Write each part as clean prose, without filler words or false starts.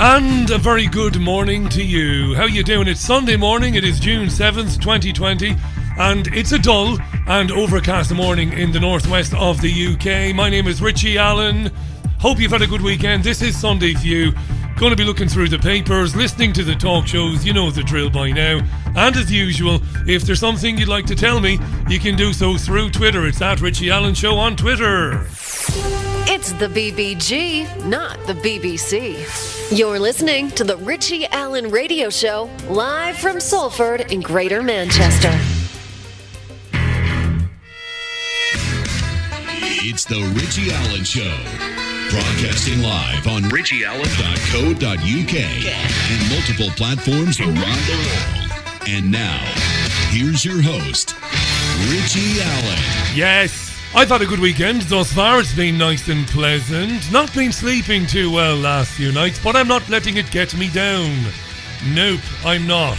And a very good morning to you. How you doing? It's Sunday morning. It is June 7th, 2020. And it's a dull and overcast morning in the northwest of the UK. My name is Richie Allen. Hope you've had a good weekend. This is Sunday View. Going to be looking through the papers, listening to the talk shows. You know the drill by now. And as usual, if there's something you'd like to tell me, you can do so through Twitter. It's at Richie Allen Show on Twitter. It's the BBG, not the BBC. You're listening to the Richie Allen Radio Show, live from Salford in Greater Manchester. It's the Richie Allen Show, broadcasting live on richieallen.co.uk and multiple platforms around the world. And now, here's your host, Richie Allen. Yes. I've had a good weekend thus far. It's been nice and pleasant. Not been sleeping too well last few nights, but I'm not letting it get me down. Nope, I'm not.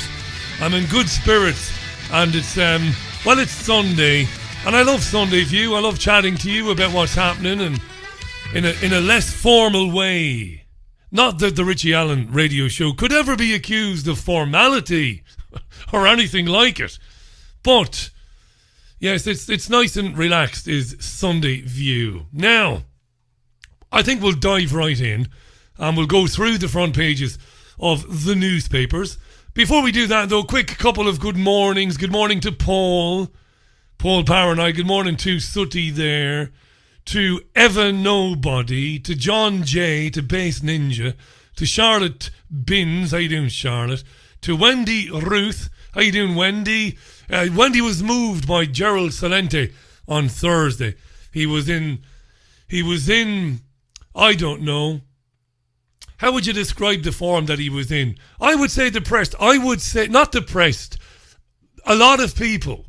I'm in good spirits, and it's it's Sunday, and I love Sunday View. I love chatting to you about what's happening, and in a less formal way. Not that the Richie Allen Radio Show could ever be accused of formality or anything like it, but yes, it's nice and relaxed is Sunday View. Now, I think we'll dive right in and we'll go through the front pages of the newspapers. Before we do that, though, quick couple of good mornings. Good morning to Paul Power and I. Good morning to Sooty there, to Eva Nobody, to John J, to Base Ninja, to Charlotte Binns. How you doing, Charlotte? To Wendy Ruth. How you doing, Wendy? Wendy was moved by Gerald Salente on Thursday. He was in, I don't know. How would you describe the form that he was in? I would say depressed. I would say, not depressed. A lot of people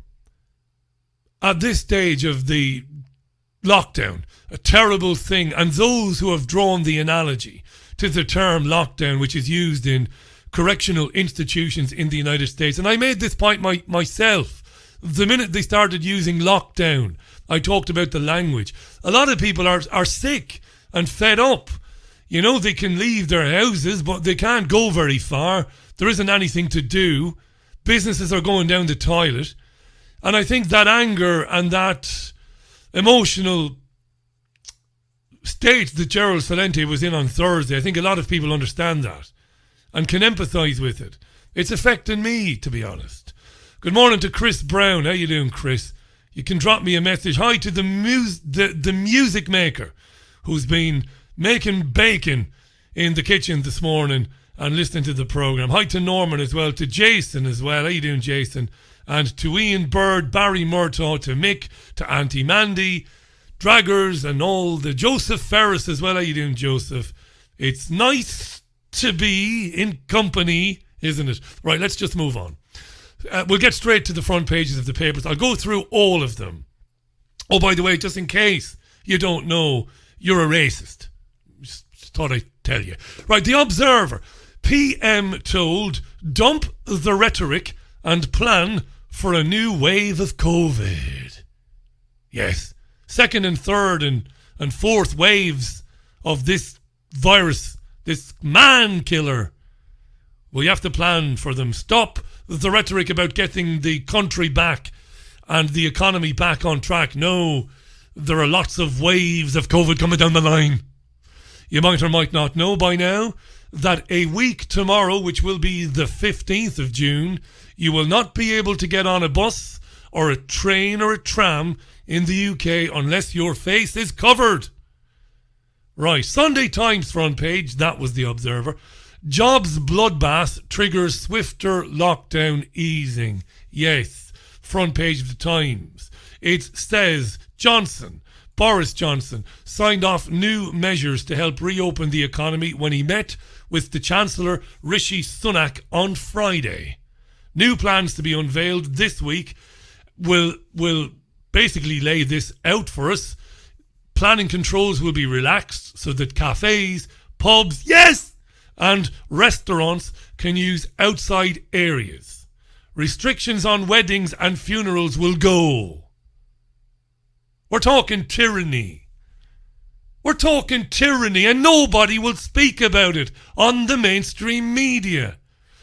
at this stage of the lockdown, a terrible thing, and those who have drawn the analogy to the term lockdown, which is used in correctional institutions in the United States. And I made this point myself. The minute they started using lockdown, I talked about the language. A lot of people are sick and fed up. You know, they can leave their houses, but they can't go very far. There isn't anything to do. Businesses are going down the toilet. And I think that anger and that emotional state that Gerald Salente was in on Thursday, I think a lot of people understand that and can empathise with it. It's affecting me, to be honest. Good morning to Chris Brown. How you doing, Chris? You can drop me a message. Hi to the music maker who's been making bacon in the kitchen this morning and listening to the programme. Hi to Norman as well. To Jason as well. How you doing, Jason? And to Ian Bird, Barry Murtaugh, to Mick, to Auntie Mandy, Draggers and all the Joseph Ferris as well. How you doing, Joseph? It's nice to be in company, isn't it? Right, let's just move on. We'll get straight to the front pages of the papers. I'll go through all of them. Oh, by the way, just in case you don't know, you're a racist. Just thought I'd tell you. Right, The Observer. PM told, dump the rhetoric and plan for a new wave of COVID. Yes, second and third and fourth waves of this virus, this man killer. We have to plan for them. Stop the rhetoric about getting the country back and the economy back on track. No, there are lots of waves of COVID coming down the line. You might or might not know by now that a week tomorrow, which will be the 15th of June, you will not be able to get on a bus or a train or a tram in the UK unless your face is covered. Right, Sunday Times front page, that was The Observer. Jobs bloodbath triggers swifter lockdown easing. Yes, front page of the Times. It says Boris Johnson signed off new measures to help reopen the economy when he met with the Chancellor Rishi Sunak on Friday. New plans to be unveiled this week will basically lay this out for us. Planning controls will be relaxed so that cafes, pubs, yes, and restaurants can use outside areas. Restrictions on weddings and funerals will go. We're talking tyranny. We're talking tyranny, and nobody will speak about it on the mainstream media.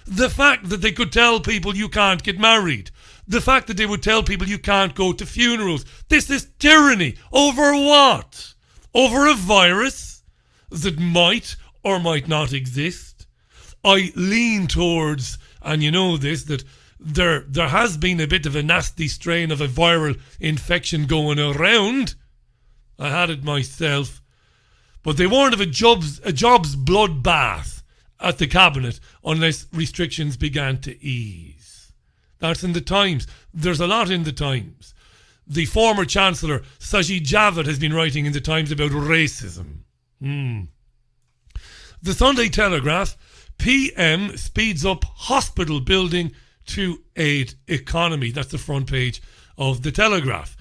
The fact that they could tell people you can't get married. The fact that they would tell people you can't go to funerals. This is tyranny. Over what? Over a virus that might or might not exist. I lean towards, and you know this, that there has been a bit of a nasty strain of a viral infection going around. I had it myself. But they warned of a jobs bloodbath at the cabinet unless restrictions began to ease. That's in the Times. There's a lot in the Times. The former Chancellor, Sajid Javid, has been writing in the Times about racism. The Sunday Telegraph, PM speeds up hospital building to aid economy. That's the front page of the Telegraph.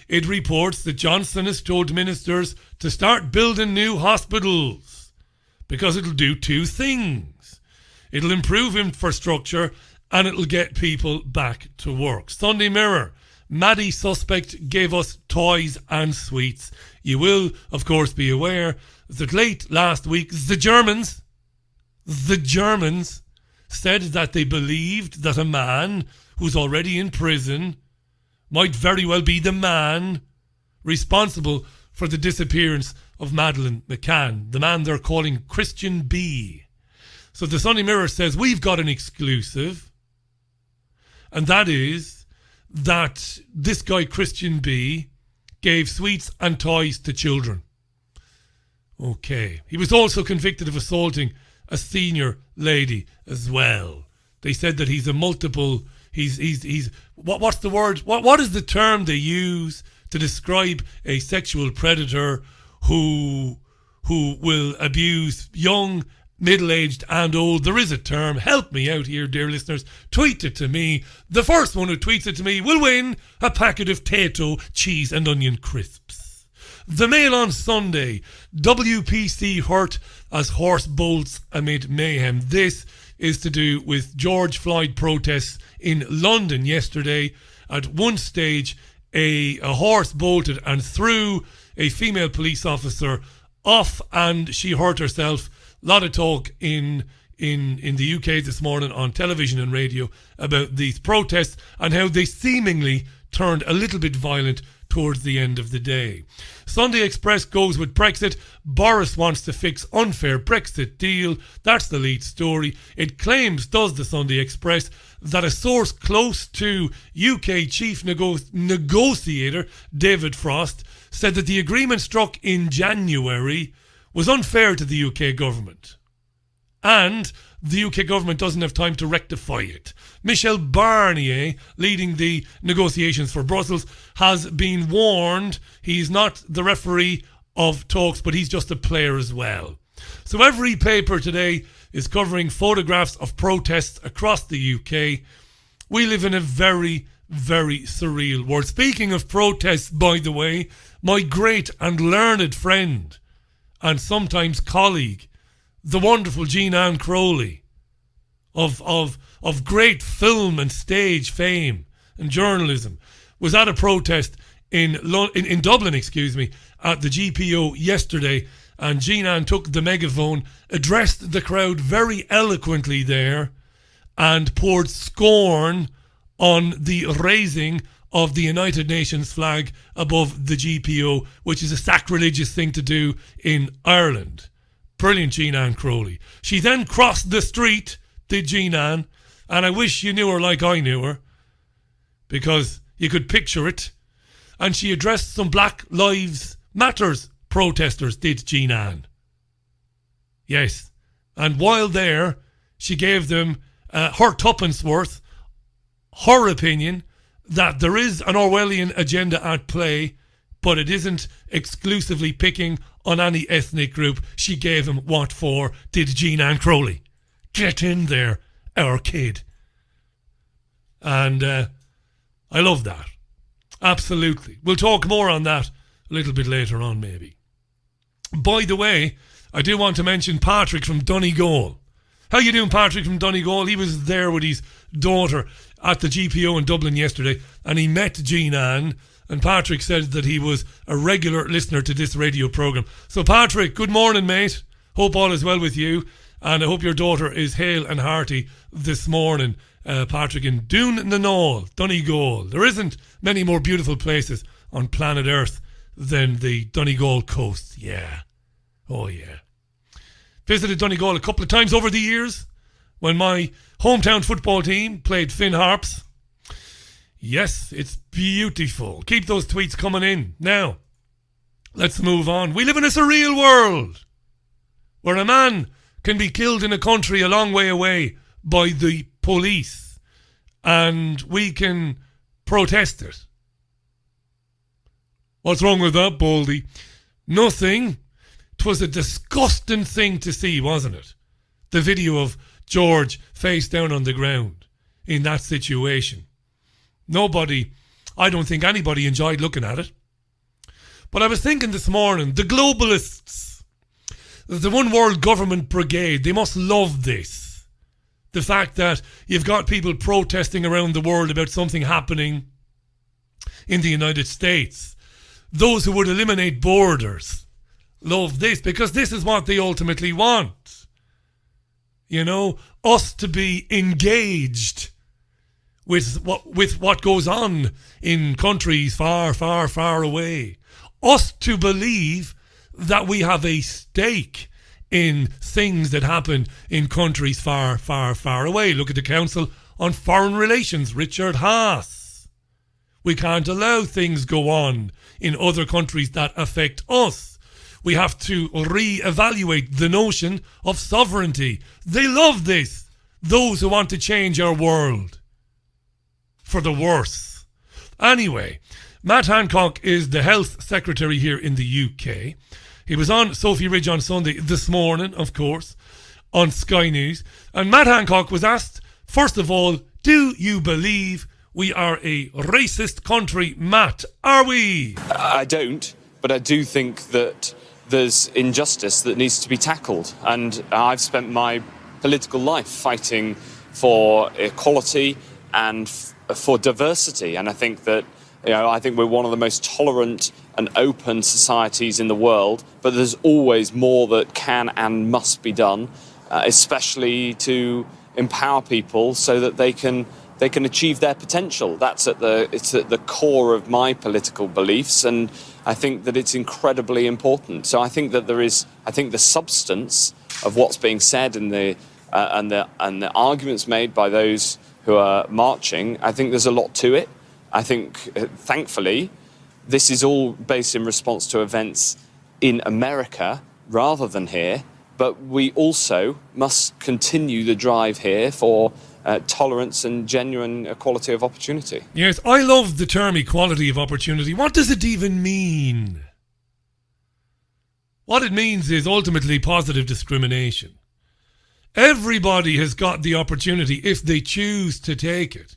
It reports that Johnson has told ministers to start building new hospitals because it'll do two things. It'll improve infrastructure and it'll get people back to work. Sunday Mirror, Maddie suspect gave us toys and sweets. You will, of course, be aware that late last week, the Germans said that they believed that a man who's already in prison might very well be the man responsible for the disappearance of Madeleine McCann, the man they're calling Christian B. So the Sunday Mirror says we've got an exclusive, and that is that this guy Christian B gave sweets and toys to children. Okay. He was also convicted of assaulting a senior lady as well. They said that he's a multiple... He's what's the word? What is the term they use to describe a sexual predator who will abuse young, middle-aged and old? There is a term. Help me out here, dear listeners. Tweet it to me. The first one who tweets it to me will win a packet of Tato cheese and onion crisps. The Mail on Sunday. WPC hurt as horse bolts amid mayhem. This is to do with George Floyd protests in London yesterday. At one stage, a horse bolted and threw a female police officer off, and she hurt herself. A lot of talk in the UK this morning on television and radio about these protests and how they seemingly turned a little bit violent towards the end of the day. Sunday Express goes with Brexit. Boris wants to fix unfair Brexit deal. That's the lead story. It claims, does the Sunday Express, that a source close to UK chief negotiator David Frost said that the agreement struck in January was unfair to the UK government. And the UK government doesn't have time to rectify it. Michel Barnier, leading the negotiations for Brussels, has been warned he's not the referee of talks, but he's just a player as well. So every paper today is covering photographs of protests across the UK. We live in a very, very surreal world. Speaking of protests, by the way, my great and learned friend and sometimes colleague, the wonderful Jean Ann Crowley of great film and stage fame and journalism, was at a protest in Dublin, at the GPO yesterday, and Jean Ann took the megaphone, addressed the crowd very eloquently there, and poured scorn on the raising of the United Nations flag above the GPO, which is a sacrilegious thing to do in Ireland. Brilliant, Jean Ann Crowley. She then crossed the street, did Jean Ann, and I wish you knew her like I knew her, because you could picture it. And she addressed some Black Lives Matters protesters, did Jean Ann. Yes. And while there, she gave them her tuppence worth, her opinion, that there is an Orwellian agenda at play, but it isn't exclusively picking on any ethnic group. She gave him what for, did Jean Ann Crowley. Get in there, our kid. And I love that. Absolutely. We'll talk more on that a little bit later on, maybe. By the way, I do want to mention Patrick from Donegal. How you doing, Patrick from Donegal? He was there with his daughter at the GPO in Dublin yesterday, and he met Jean Ann, And Patrick said that he was a regular listener to this radio programme. So Patrick, good morning, mate. Hope all is well with you. And I hope your daughter is hale and hearty this morning, Patrick, in Doon na Knoll, Donegal. There isn't many more beautiful places on planet Earth than the Donegal coast. Yeah. Oh, yeah. Visited Donegal a couple of times over the years when my hometown football team played Finn Harps. Yes, it's beautiful. Keep those tweets coming in. Now, let's move on. We live in a surreal world where a man can be killed in a country a long way away by the police and we can protest it. What's wrong with that, Baldy? Nothing. 'Twas a disgusting thing to see, wasn't it? The video of George face down on the ground in that situation. I don't think anybody enjoyed looking at it. But I was thinking this morning, the globalists, the One World Government Brigade, they must love this. The fact that you've got people protesting around the world about something happening in the United States. Those who would eliminate borders love this because this is what they ultimately want. You know, us to be engaged with what goes on in countries far, far, far away. Us to believe that we have a stake in things that happen in countries far, far, far away. Look at the Council on Foreign Relations, Richard Haas. We can't allow things go on in other countries that affect us. We have to re-evaluate the notion of sovereignty. They love this. Those who want to change our world for the worse. Anyway, Matt Hancock is the Health Secretary here in the UK. He was on Sophie Ridge on Sunday this morning, of course, on Sky News. And Matt Hancock was asked, first of all, do you believe we are a racist country? Matt, are we? I don't, but I do think that there's injustice that needs to be tackled. And I've spent my political life fighting for equality and for diversity. And I think that, I think we're one of the most tolerant and open societies in the world, but there's always more that can and must be done, especially to empower people so that they can achieve their potential. It's at the core of my political beliefs, and I think that it's incredibly important. So I think that the substance of what's being said and the arguments made by those who are marching, I think there's a lot to it. I think, thankfully, this is all based in response to events in America rather than here, but we also must continue the drive here for tolerance and genuine equality of opportunity. Yes, I love the term equality of opportunity. What does it even mean? What it means is ultimately positive discrimination. Everybody has got the opportunity, if they choose to take it,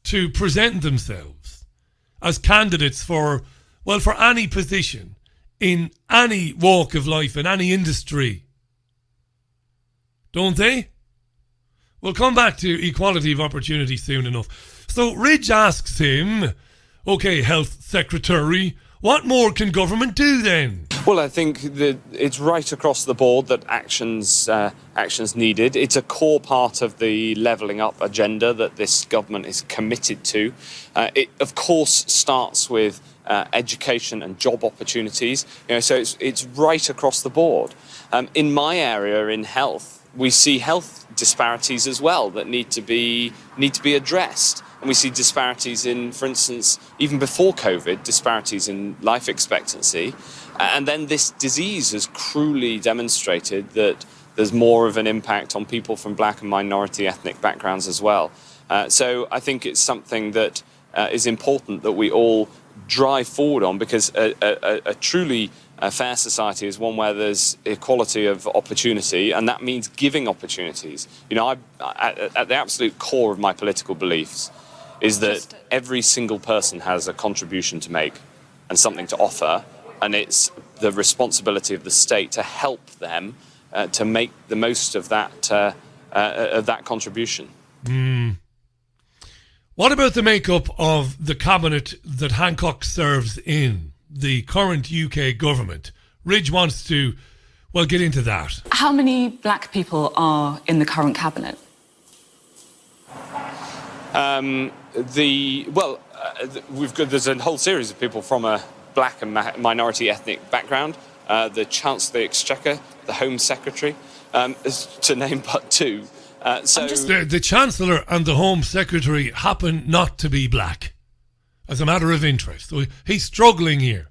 to present themselves as candidates for any position in any walk of life, in any industry. Don't they? We'll come back to equality of opportunity soon enough. So Ridge asks him, okay, Health Secretary, what more can government do then? Well, I think that it's right across the board that actions needed. It's a core part of the levelling up agenda that this government is committed to. It, of course, starts with education and job opportunities. So it's right across the board. In my area, in health, we see health disparities as well that need to be addressed. And we see disparities in, for instance, even before COVID, disparities in life expectancy. And then this disease has cruelly demonstrated that there's more of an impact on people from black and minority ethnic backgrounds as well. So I think it's something that is important that we all drive forward on, because a truly fair society is one where there's equality of opportunity, and that means giving opportunities. At the absolute core of my political beliefs is that every single person has a contribution to make and something to offer, and it's the responsibility of the state to help them to make the most of that contribution. What about the makeup of the cabinet that Hancock serves in, the current UK government? Ridge wants to, well, get into that. How many black people are in the current cabinet? There's a whole series of people from a black and minority ethnic background. The Chancellor of the Exchequer, the Home Secretary, to name but two. The Chancellor and the Home Secretary happen not to be black, as a matter of interest. So he's struggling here.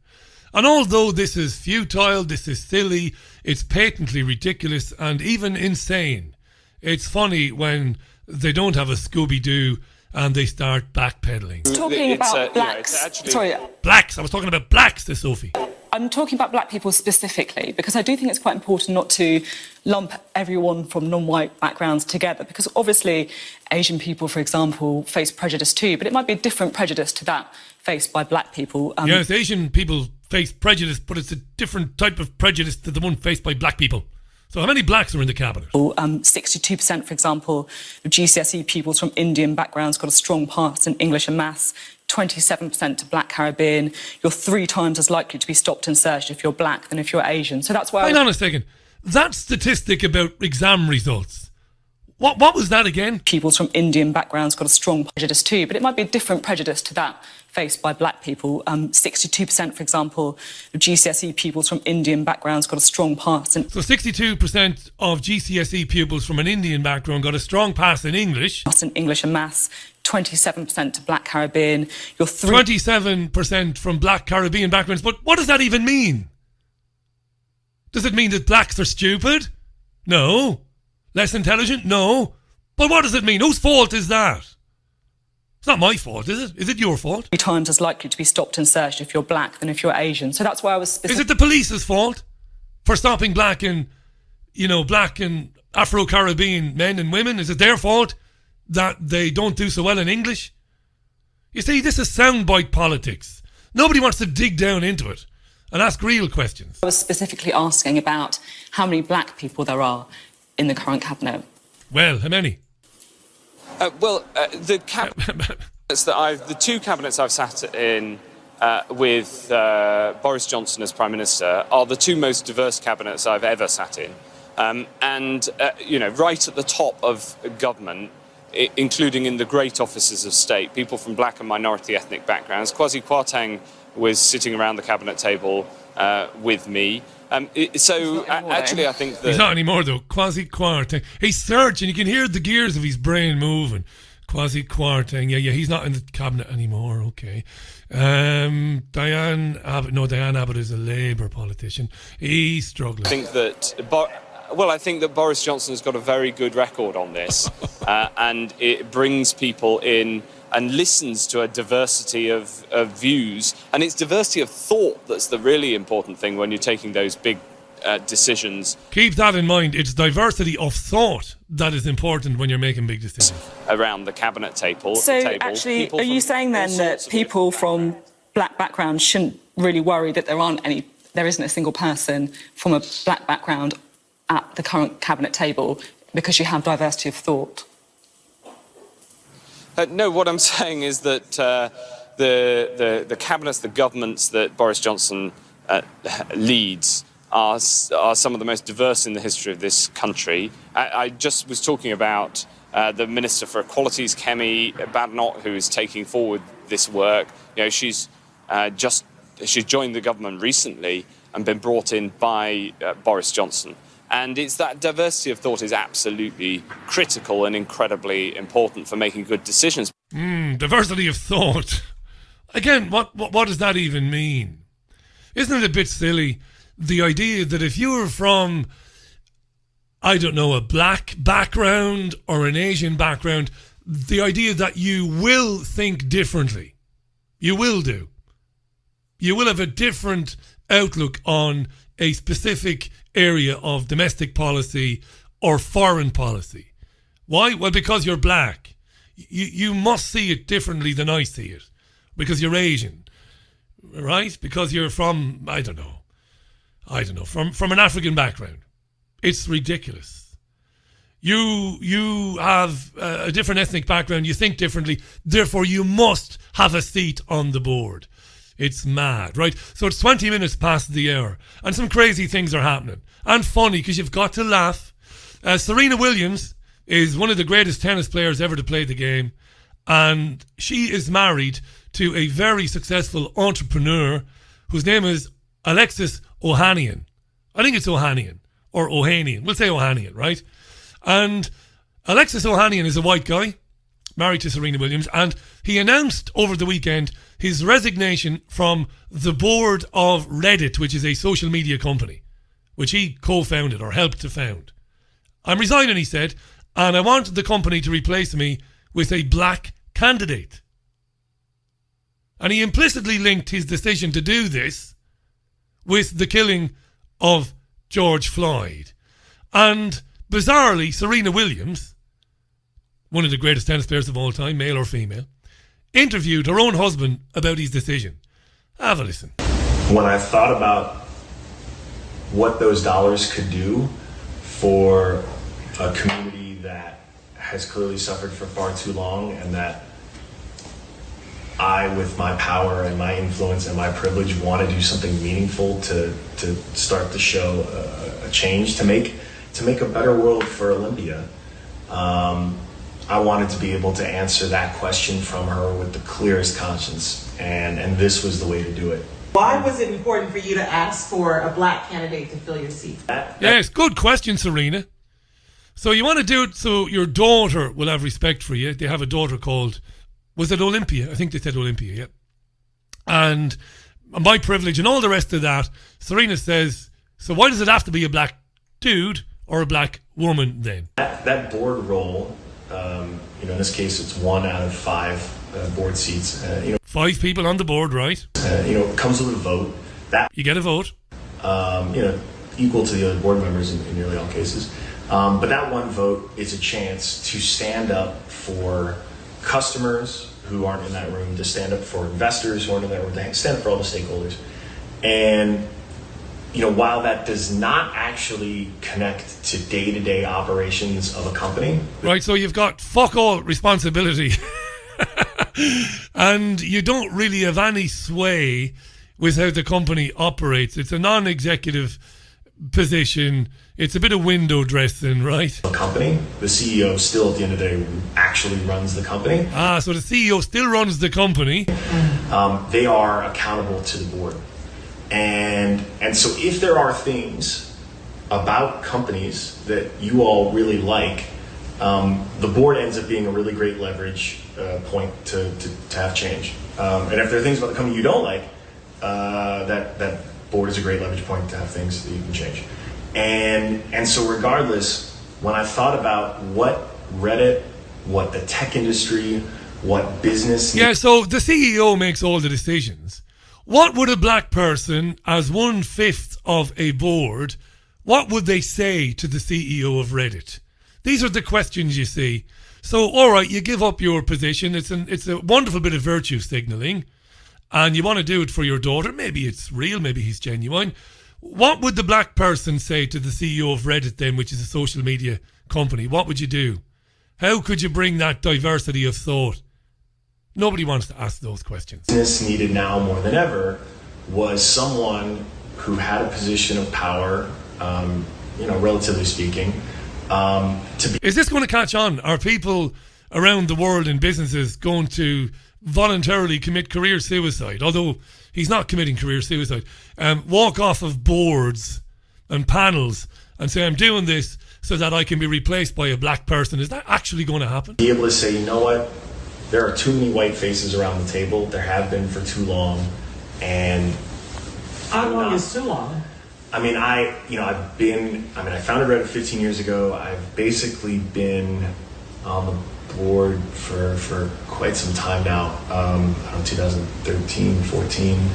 And although this is futile, this is silly, it's patently ridiculous and even insane, it's funny when they don't have a Scooby-Doo and they start backpedaling. Talking about blacks. Blacks. I was talking about blacks to Sophie. I'm talking about black people specifically because I do think it's quite important not to lump everyone from non-white backgrounds together, because obviously Asian people, for example, face prejudice too, but it might be a different prejudice to that faced by black people. Yes, Asian people face prejudice, but it's a different type of prejudice to the one faced by black people. So how many blacks are in the cabinet? 62%, for example, of GCSE pupils from Indian backgrounds got a strong pass in English and maths. 27% to black Caribbean. You're 3 times as likely to be stopped and searched if you're black than if you're Asian. So that's why. Hang on a second. That statistic about exam results, what was that again? Pupils from Indian backgrounds got a strong prejudice too, but it might be a different prejudice to that faced by black people. 62%, for example, of GCSE pupils from Indian backgrounds got a strong pass. So 62% of GCSE pupils from an Indian background got a strong pass in English. In English and maths. 27% to black Caribbean. You're 27% from black Caribbean backgrounds. But what does that even mean? Does it mean that blacks are stupid? No. Less intelligent? No. But what does it mean? Whose fault is that? It's not my fault, is it? Is it your fault? 3 times as likely to be stopped and searched if you're black than if you're Asian. So that's why I was Is it the police's fault for stopping black and Afro-Caribbean men and women? Is it their fault that they don't do so well in English? You see, this is soundbite politics. Nobody wants to dig down into it and ask real questions. I was specifically asking about how many black people there are in the current cabinet. Well, how many? The two cabinets I've sat in with Boris Johnson as Prime Minister are the 2 most diverse cabinets I've ever sat in. Right at the top of government, including in the great offices of state, people from black and minority ethnic backgrounds. Kwasi Kwarteng was sitting around the cabinet table with me. I think that... He's not anymore, though. Kwasi Kwarteng. He's searching. You can hear the gears of his brain moving. Kwasi Kwarteng. Yeah, he's not in the cabinet anymore. Okay. Diane Abbott is a Labour politician. He's struggling. I think that Boris Johnson has got a very good record on this, and it brings people in and listens to a diversity of views, and it's diversity of thought that's the really important thing when you're taking those big decisions. Keep that in mind. It's diversity of thought that is important when you're making big decisions. Around the cabinet table. So actually, are you saying then that people from black backgrounds shouldn't really worry that there isn't a single person from a black background at the current cabinet table because you have diversity of thought? No, what I'm saying is that the cabinets, the governments that Boris Johnson leads are some of the most diverse in the history of this country. I just was talking about the Minister for Equalities, Kemi Badenoch, who is taking forward this work. She's joined the government recently and been brought in by Boris Johnson. And it's that diversity of thought is absolutely critical and incredibly important for making good decisions. Diversity of thought. Again, what does that even mean? Isn't it a bit silly, the idea that if you're from, I don't know, a black background or an Asian background, the idea that you will think differently. You will do. You will have a different outlook on a specific area of domestic policy or foreign policy. Why? Well, because you're black. You must see it differently than I see it. Because you're Asian, right? Because you're from, I don't know, from an African background. It's ridiculous. You have a different ethnic background. You think differently. Therefore, you must have a seat on the board. It's mad, right? So it's 20 minutes past the hour, and some crazy things are happening. And funny, because you've got to laugh. Serena Williams is one of the greatest tennis players ever to play the game, and she is married to a very successful entrepreneur whose name is Alexis Ohanian. I think it's Ohanian, or Ohanian. We'll say Ohanian, right? And Alexis Ohanian is a white guy, married to Serena Williams, and he announced over the weekend his resignation from the board of Reddit, which is a social media company, which he co-founded or helped to found. I'm resigning, he said, and I want the company to replace me with a black candidate. And he implicitly linked his decision to do this with the killing of George Floyd. And bizarrely, Serena Williams, one of the greatest tennis players of all time, male or female, interviewed her own husband about his decision. Have a listen. When I thought about what those dollars could do for a community that has clearly suffered for far too long, and that I, with my power and my influence and my privilege, want to do something meaningful to start to show a change, to make a better world for Olympia. I wanted to be able to answer that question from her with the clearest conscience, and this was the way to do it. Why was it important for you to ask for a black candidate to fill your seat? Yes, good question, Serena. So you want to do it so your daughter will have respect for you. They have a daughter called, was it Olympia? I think they said Olympia, yeah. And my privilege and all the rest of that, Serena says, so why does it have to be a black dude or a black woman then? That board role, in this case, it's 1 out of 5 board seats. 5 people on the board, right? Comes with a vote. You get a vote. Equal to the other board members in nearly all cases. But that one vote is a chance to stand up for customers who aren't in that room, to stand up for investors who aren't in that room, to stand up for all the stakeholders. And while that does not actually connect to day-to-day operations of a company. Right, so you've got fuck all responsibility. And you don't really have any sway with how the company operates. It's a non-executive position. It's a bit of window dressing, right? A company, the CEO still at the end of the day actually runs the company. So the CEO still runs the company. They are accountable to the board. And so if there are things about companies that you all really like, the board ends up being a really great leverage point to have change. And if there are things about the company you don't like, that board is a great leverage point to have things that you can change. And so regardless, when I thought about what Reddit, what the tech industry, what business... Yeah, so the CEO makes all the decisions. What would a black person, as 1/5 of a board, what would they say to the CEO of Reddit? These are the questions you see. So, all right, you give up your position. It's a wonderful bit of virtue signalling, and you want to do it for your daughter. Maybe it's real, maybe he's genuine. What would the black person say to the CEO of Reddit then, which is a social media company? What would you do? How could you bring that diversity of thought? Nobody wants to ask those questions. Business needed now more than ever was someone who had a position of power, relatively speaking, to be... Is this going to catch on? Are people around the world in businesses going to voluntarily commit career suicide? Although he's not committing career suicide. Walk off of boards and panels and say, I'm doing this so that I can be replaced by a black person. Is that actually going to happen? Be able to say, you know what? There are too many white faces around the table. There have been for too long. And how long is too long? I founded Reddit 15 years ago. I've basically been on the board for quite some time now. 2013, 14.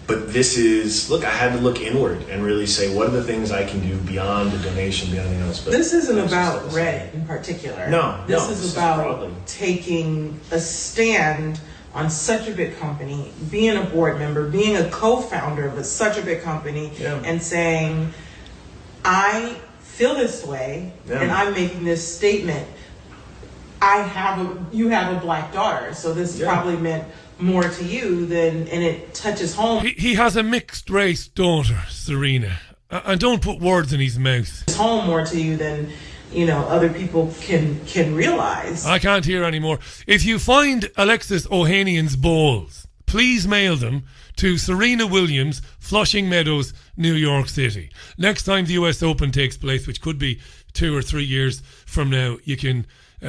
But this is, look, I had to look inward and really say, what are the things I can do beyond the donation, beyond anything else? But this isn't about Reddit in particular. This is about taking a stand on such a big company, being a board member, being a co-founder of such a big company, and saying, I feel this way, and I'm making this statement. You have a black daughter, so this probably meant more to you and it touches home. He has a mixed race daughter, Serena. And don't put words in his mouth. It's home more to you than, other people can realize. I can't hear anymore. If you find Alexis Ohanian's balls, please mail them to Serena Williams, Flushing Meadows, New York City. Next time the US Open takes place, which could be 2 or 3 years from now,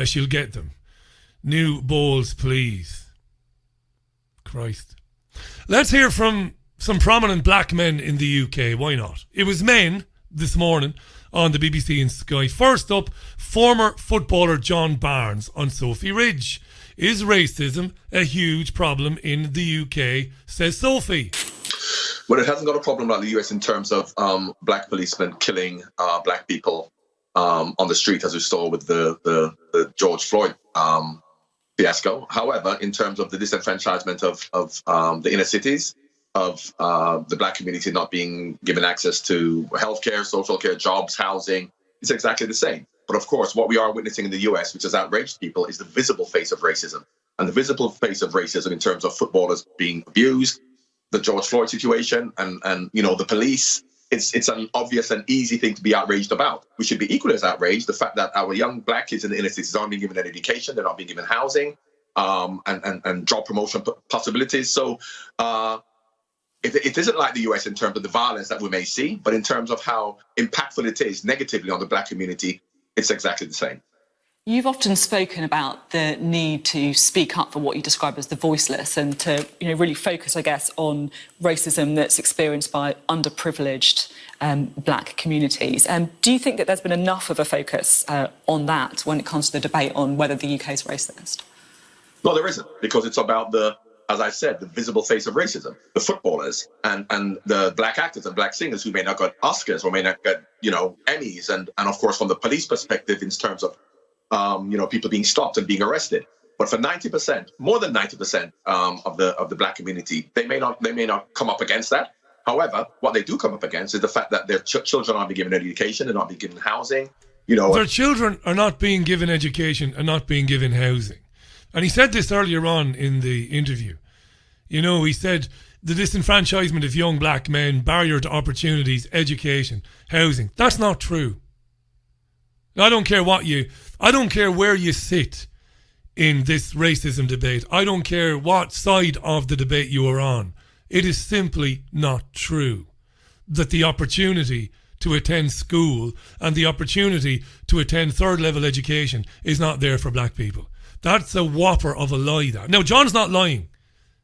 she'll get them. New balls, please. Christ. Let's hear from some prominent black men in the UK. Why not? It was men this morning on the BBC and Sky. First up, former footballer John Barnes on Sophie Ridge. Is racism a huge problem in the UK, says Sophie? Well, it hasn't got a problem like the US in terms of black policemen killing black people on the street, as we saw with the George Floyd fiasco. However, in terms of the disenfranchisement of the inner cities, of the black community not being given access to healthcare, social care, jobs, housing, it's exactly the same. But of course, what we are witnessing in the US, which has outraged people, is the visible face of racism. And the visible face of racism in terms of footballers being abused, the George Floyd situation, and the police, it's an obvious and easy thing to be outraged about. We should be equally as outraged. The fact that our young black kids in the inner cities aren't being given an education, they're not being given housing, and job promotion possibilities. So it isn't like the US in terms of the violence that we may see, but in terms of how impactful it is negatively on the black community, it's exactly the same. You've often spoken about the need to speak up for what you describe as the voiceless and to really focus, I guess, on racism that's experienced by underprivileged black communities. Do you think that there's been enough of a focus on that when it comes to the debate on whether the UK is racist? No, there isn't, because it's about as I said, the visible face of racism, the footballers and the black actors and black singers who may not get Oscars or may not get, Emmys. And of course, from the police perspective, in terms of, people being stopped and being arrested. But for 90%, more than 90% of the black community, they may not come up against that. However, what they do come up against is the fact that their children aren't being given education, they're not being given housing. Their children are not being given education and not being given housing. And he said this earlier on in the interview. He said the disenfranchisement of young black men, barrier to opportunities, education, housing. That's not true. I don't care where you sit in this racism debate. I don't care what side of the debate you are on. It is simply not true that the opportunity to attend school and the opportunity to attend third level education is not there for black people. That's a whopper of a lie. Now, John's not lying.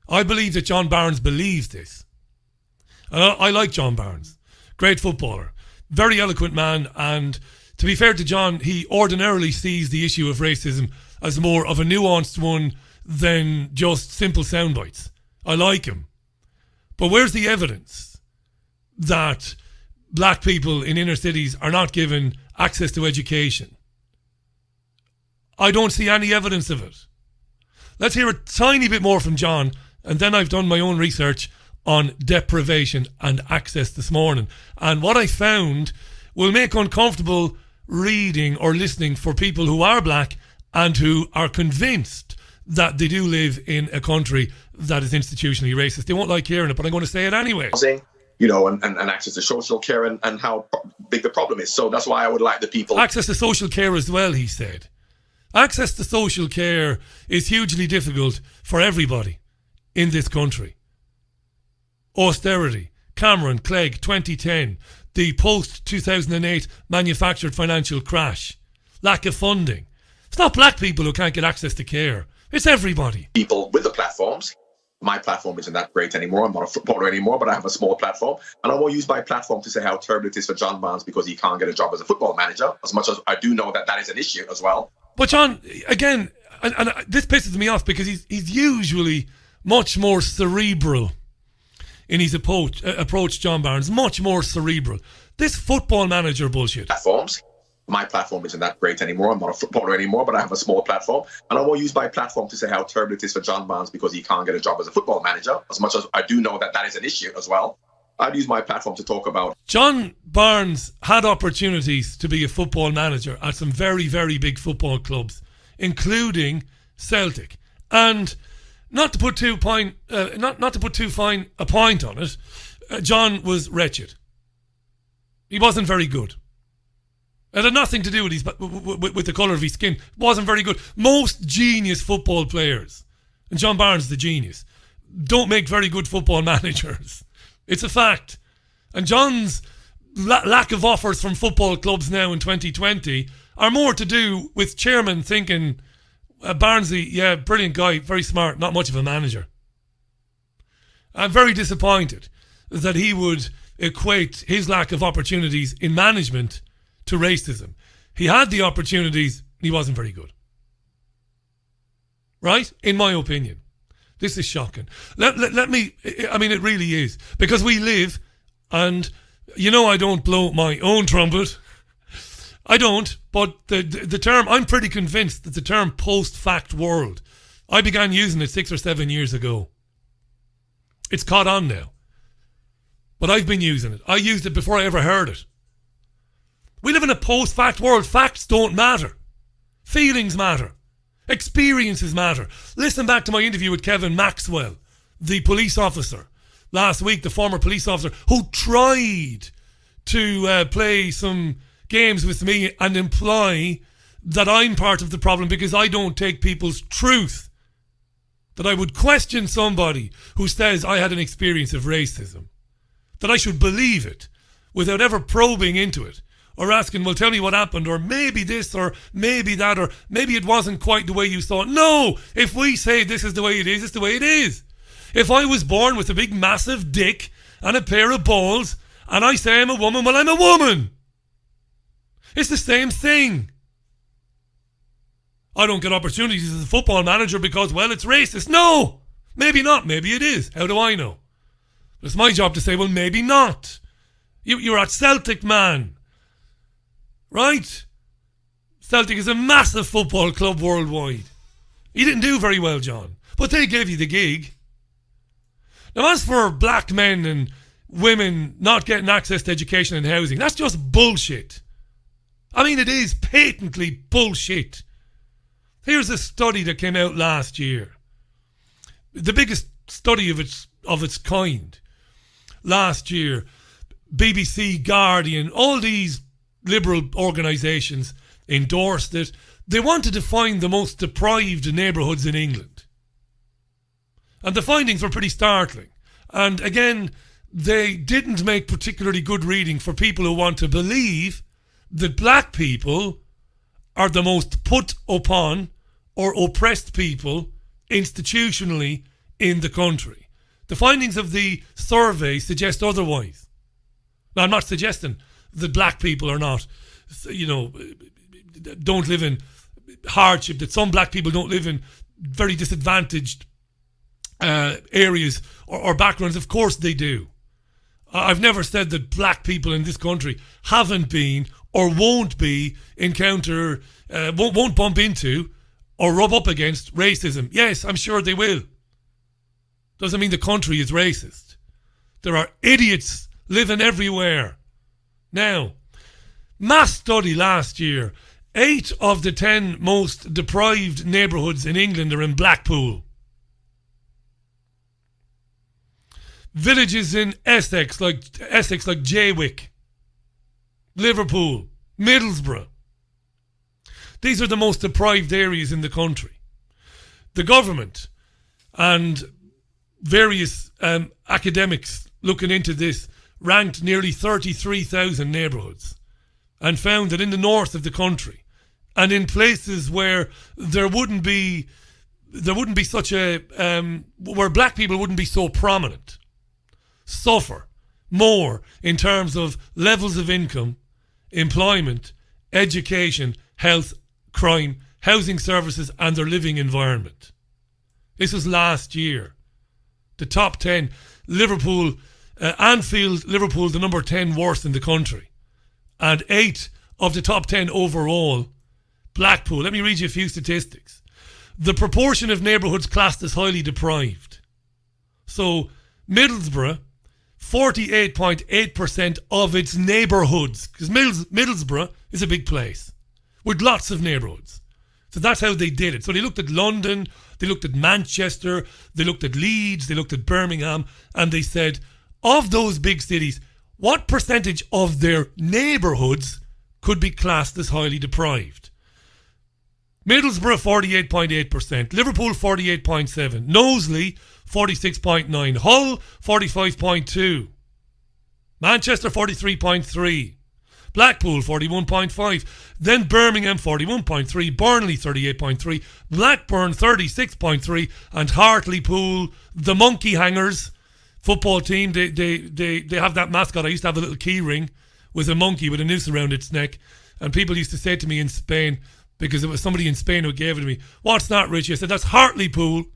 I believe that John Barnes believes this. I like John Barnes. Great footballer. Very eloquent man. And to be fair to John, he ordinarily sees the issue of racism as more of a nuanced one than just simple sound bites. I like him. But where's the evidence that black people in inner cities are not given access to education? I don't see any evidence of it. Let's hear a tiny bit more from John, and then I've done my own research on deprivation and access this morning. And what I found will make uncomfortable reading or listening for people who are black and who are convinced that they do live in a country that is institutionally racist. They won't like hearing it, but I'm going to say it anyway. And access to social care and how big the problem is. So that's why I would like the people... Access to social care as well, he said. Access to social care is hugely difficult for everybody in this country. Austerity, Cameron, Clegg, 2010, the post-2008 manufactured financial crash, lack of funding. It's not black people who can't get access to care. It's everybody. People with the platforms. My platform isn't that great anymore. I'm not a footballer anymore, but I have a small platform. And I won't use my platform to say how terrible it is for John Barnes because he can't get a job as a football manager, as much as I do know that is an issue as well. But John, again, and this pisses me off because he's usually much more cerebral in his approach, John Barnes, much more cerebral. This football manager bullshit. Platforms. My platform isn't that great anymore. I'm not a footballer anymore, but I have a small platform. And I won't use my platform to say how terrible it is for John Barnes because he can't get a job as a football manager, as much as I do know that is an issue as well. I'd use my platform to talk about. John Barnes had opportunities to be a football manager at some very, very big football clubs, including Celtic. And not to put too fine a point on it, John was wretched. He wasn't very good. It had nothing to do with the colour of his skin. Wasn't very good. Most genius football players, and John Barnes the genius, don't make very good football managers. It's a fact. And John's lack of offers from football clubs now in 2020 are more to do with chairman thinking, Barnsley, yeah, brilliant guy, very smart, not much of a manager. I'm very disappointed that he would equate his lack of opportunities in management to racism. He had the opportunities, he wasn't very good. Right? In my opinion. This is shocking. Let me, I mean, it really is. Because we live, and you know I don't blow my own trumpet. I don't, but the term, I'm pretty convinced that the term post-fact world, I began using it 6 or 7 years ago. It's caught on now. But I've been using it. I used it before I ever heard it. We live in a post-fact world. Facts don't matter. Feelings matter. Experiences matter. Listen back to my interview with Kevin Maxwell, the police officer, last week, the former police officer, who tried to play some games with me and imply that I'm part of the problem because I don't take people's truth. That I would question somebody who says I had an experience of racism. That I should believe it without ever probing into it. Or asking, well, tell me what happened, or maybe this, or maybe that, or maybe it wasn't quite the way you thought. No! If we say this is the way it is, it's the way it is. If I was born with a big massive dick and a pair of balls, and I say I'm a woman, well, I'm a woman. It's the same thing. I don't get opportunities as a football manager because, well, it's racist. No! Maybe not. Maybe it is. How do I know? It's my job to say, well, maybe not. You're at Celtic, man. Right? Celtic is a massive football club worldwide. You didn't do very well, John. But they gave you the gig. Now, as for black men and women not getting access to education and housing, that's just bullshit. I mean, it is patently bullshit. Here's a study that came out last year. The biggest study of its kind. Last year, BBC, Guardian, all these liberal organisations endorsed it. They wanted to find the most deprived neighbourhoods in England. And the findings were pretty startling. And again, they didn't make particularly good reading for people who want to believe that black people are the most put upon or oppressed people institutionally in the country. The findings of the survey suggest otherwise. Now, I'm not suggesting that black people are not, don't live in hardship, that some black people don't live in very disadvantaged areas or backgrounds. Of course they do. I've never said that black people in this country haven't been or won't won't bump into or rub up against racism. Yes, I'm sure they will. Doesn't mean the country is racist. There are idiots living everywhere. Now, mass study last year, 8 of the 10 most deprived neighbourhoods in England are in Blackpool. Villages in Essex like Jaywick, Liverpool, Middlesbrough. These are the most deprived areas in the country. The government and various academics looking into this ranked nearly 33,000 neighbourhoods and found that in the north of the country and in places where there wouldn't be such a where black people wouldn't be so prominent, suffer more in terms of levels of income, employment, education, health, crime, housing services and their living environment. This was last year. The top 10, Liverpool, Anfield, Liverpool, the number 10 worst in the country. And 8 of the top 10 overall, Blackpool. Let me read you a few statistics. The proportion of neighbourhoods classed as highly deprived. So, Middlesbrough, 48.8% of its neighbourhoods, because Middlesbrough is a big place with lots of neighbourhoods. So that's how they did it. So they looked at London, they looked at Manchester, they looked at Leeds, they looked at Birmingham, and they said, of those big cities, what percentage of their neighbourhoods could be classed as highly deprived? Middlesbrough, 48.8%. Liverpool, 48.7%. Knowsley, 46.9%. Hull, 45.2%. Manchester, 43.3%. Blackpool, 41.5%. Then Birmingham, 41.3%. Burnley, 38.3%. Blackburn, 36.3%. And Hartlepool, the Monkey Hangers football team, they have that mascot. I used to have a little key ring with a monkey with a noose around its neck. And people used to say to me in Spain, because it was somebody in Spain who gave it to me, "What's that, Richie?" I said, "That's Hartlepool,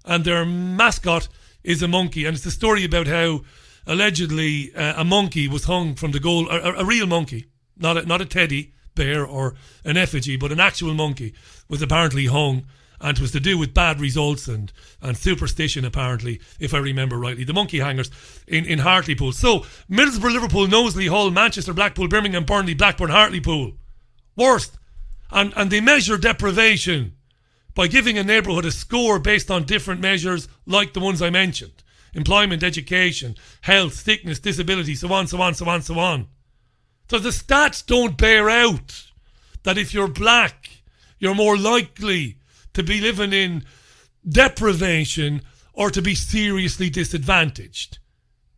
and their mascot is a monkey." And it's the story about how allegedly a monkey was hung from the goal, a real monkey, not a teddy bear or an effigy, but an actual monkey was apparently hung, and it was to do with bad results and superstition, apparently, if I remember rightly. The monkey hangers in Hartlepool. So Middlesbrough, Liverpool, Knowsley, Hull, Manchester, Blackpool, Birmingham, Burnley, Blackburn, Hartlepool. Worst. And they measure deprivation by giving a neighbourhood a score based on different measures like the ones I mentioned. Employment, education, health, sickness, disability, so on, so on, so on, so on. So the stats don't bear out that if you're black, you're more likely to be living in deprivation or to be seriously disadvantaged.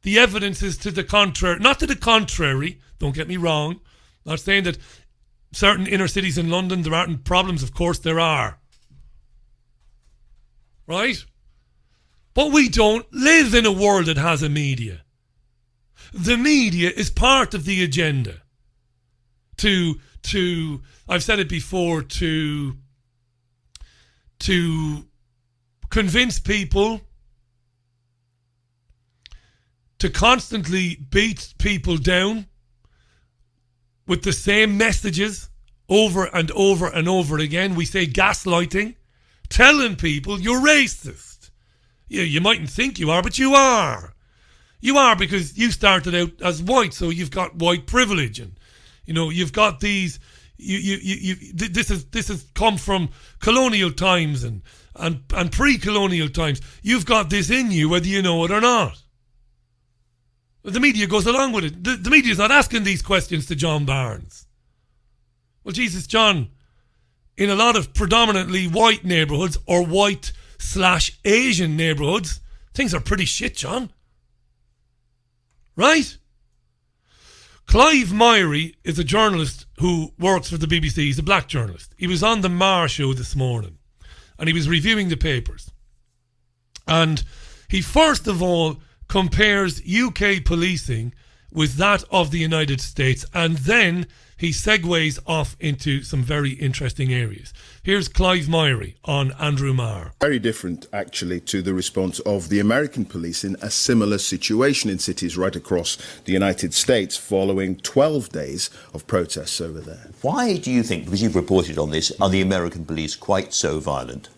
The evidence is to the contrary. Not to the contrary, don't get me wrong. I'm not saying that certain inner cities in London there aren't problems. Of course there are. Right? But we don't live in a world that has a media. The media is part of the agenda. I've said it before, to convince people, to constantly beat people down with the same messages over and over and over again. We say gaslighting, telling people you're racist. Yeah, you mightn't think you are, but you are. You are, because you started out as white, so you've got white privilege, and you've got these. This has come from colonial times and pre-colonial times. You've got this in you, whether you know it or not. The media goes along with it. The media is not asking these questions to John Barnes. Well, Jesus, John, in a lot of predominantly white neighbourhoods or white/Asian neighbourhoods, things are pretty shit, John. Right? Clive Myrie is a journalist who works for the BBC. He's a black journalist. He was on the Marr show this morning and he was reviewing the papers. And he first of all compares UK policing with that of the United States, and then he segues off into some very interesting areas. Here's Clive Myrie on Andrew Marr. Very different, actually, to the response of the American police in a similar situation in cities right across the United States following 12 days of protests over there. Why do you think, because you've reported on this, are the American police quite so violent?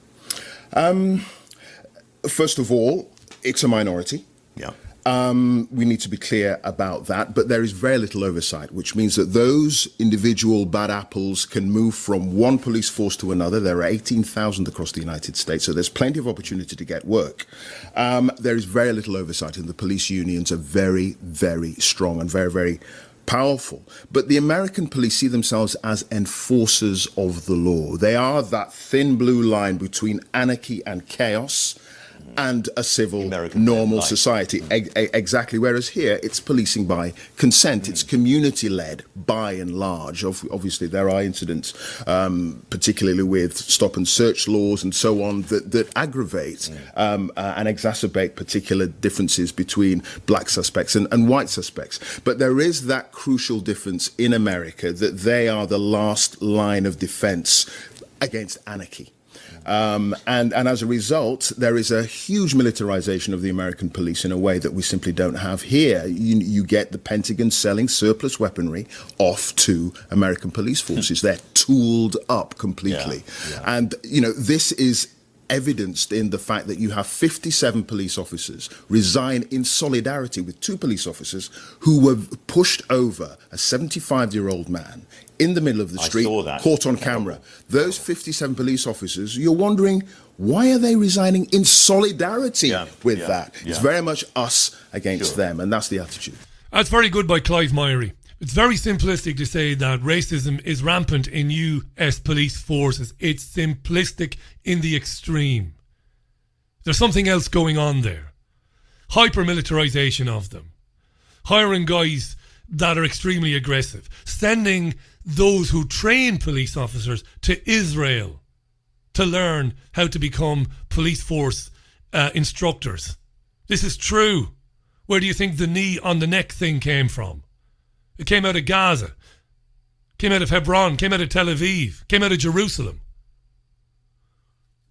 First of all, it's a minority. Yeah. We need to be clear about that, but there is very little oversight, which means that those individual bad apples can move from one police force to another. There are 18,000 across the United States, so there's plenty of opportunity to get work. There is very little oversight, and the police unions are very, very strong and very, very powerful. But the American police see themselves as enforcers of the law. They are that thin blue line between anarchy and chaos and a civil, American normal society. Exactly. Whereas here, it's policing by consent. It's community-led, by and large. Obviously, there are incidents, particularly with stop-and-search laws and so on, that aggravate and exacerbate particular differences between black suspects and white suspects. But there is that crucial difference in America that they are the last line of defense against anarchy. And as a result, there is a huge militarization of the American police in a way that we simply don't have here. You get the Pentagon selling surplus weaponry off to American police forces. They're tooled up completely. Yeah. And, this is evidenced in the fact that you have 57 police officers resign in solidarity with 2 police officers who were pushed over a 75-year-old man in the middle of the street, caught on camera. Those 57 police officers, you're wondering, why are they resigning in solidarity with that? It's very much us against them, and that's the attitude. That's very good by Clive Myrie. It's very simplistic to say that racism is rampant in US police forces. It's simplistic in the extreme. There's something else going on there. Hyper-militarization of them. Hiring guys that are extremely aggressive. Sending those who train police officers to Israel to learn how to become police force instructors. This is true. Where do you think the knee on the neck thing came from? It came out of Gaza, came out of Hebron, came out of Tel Aviv, came out of Jerusalem.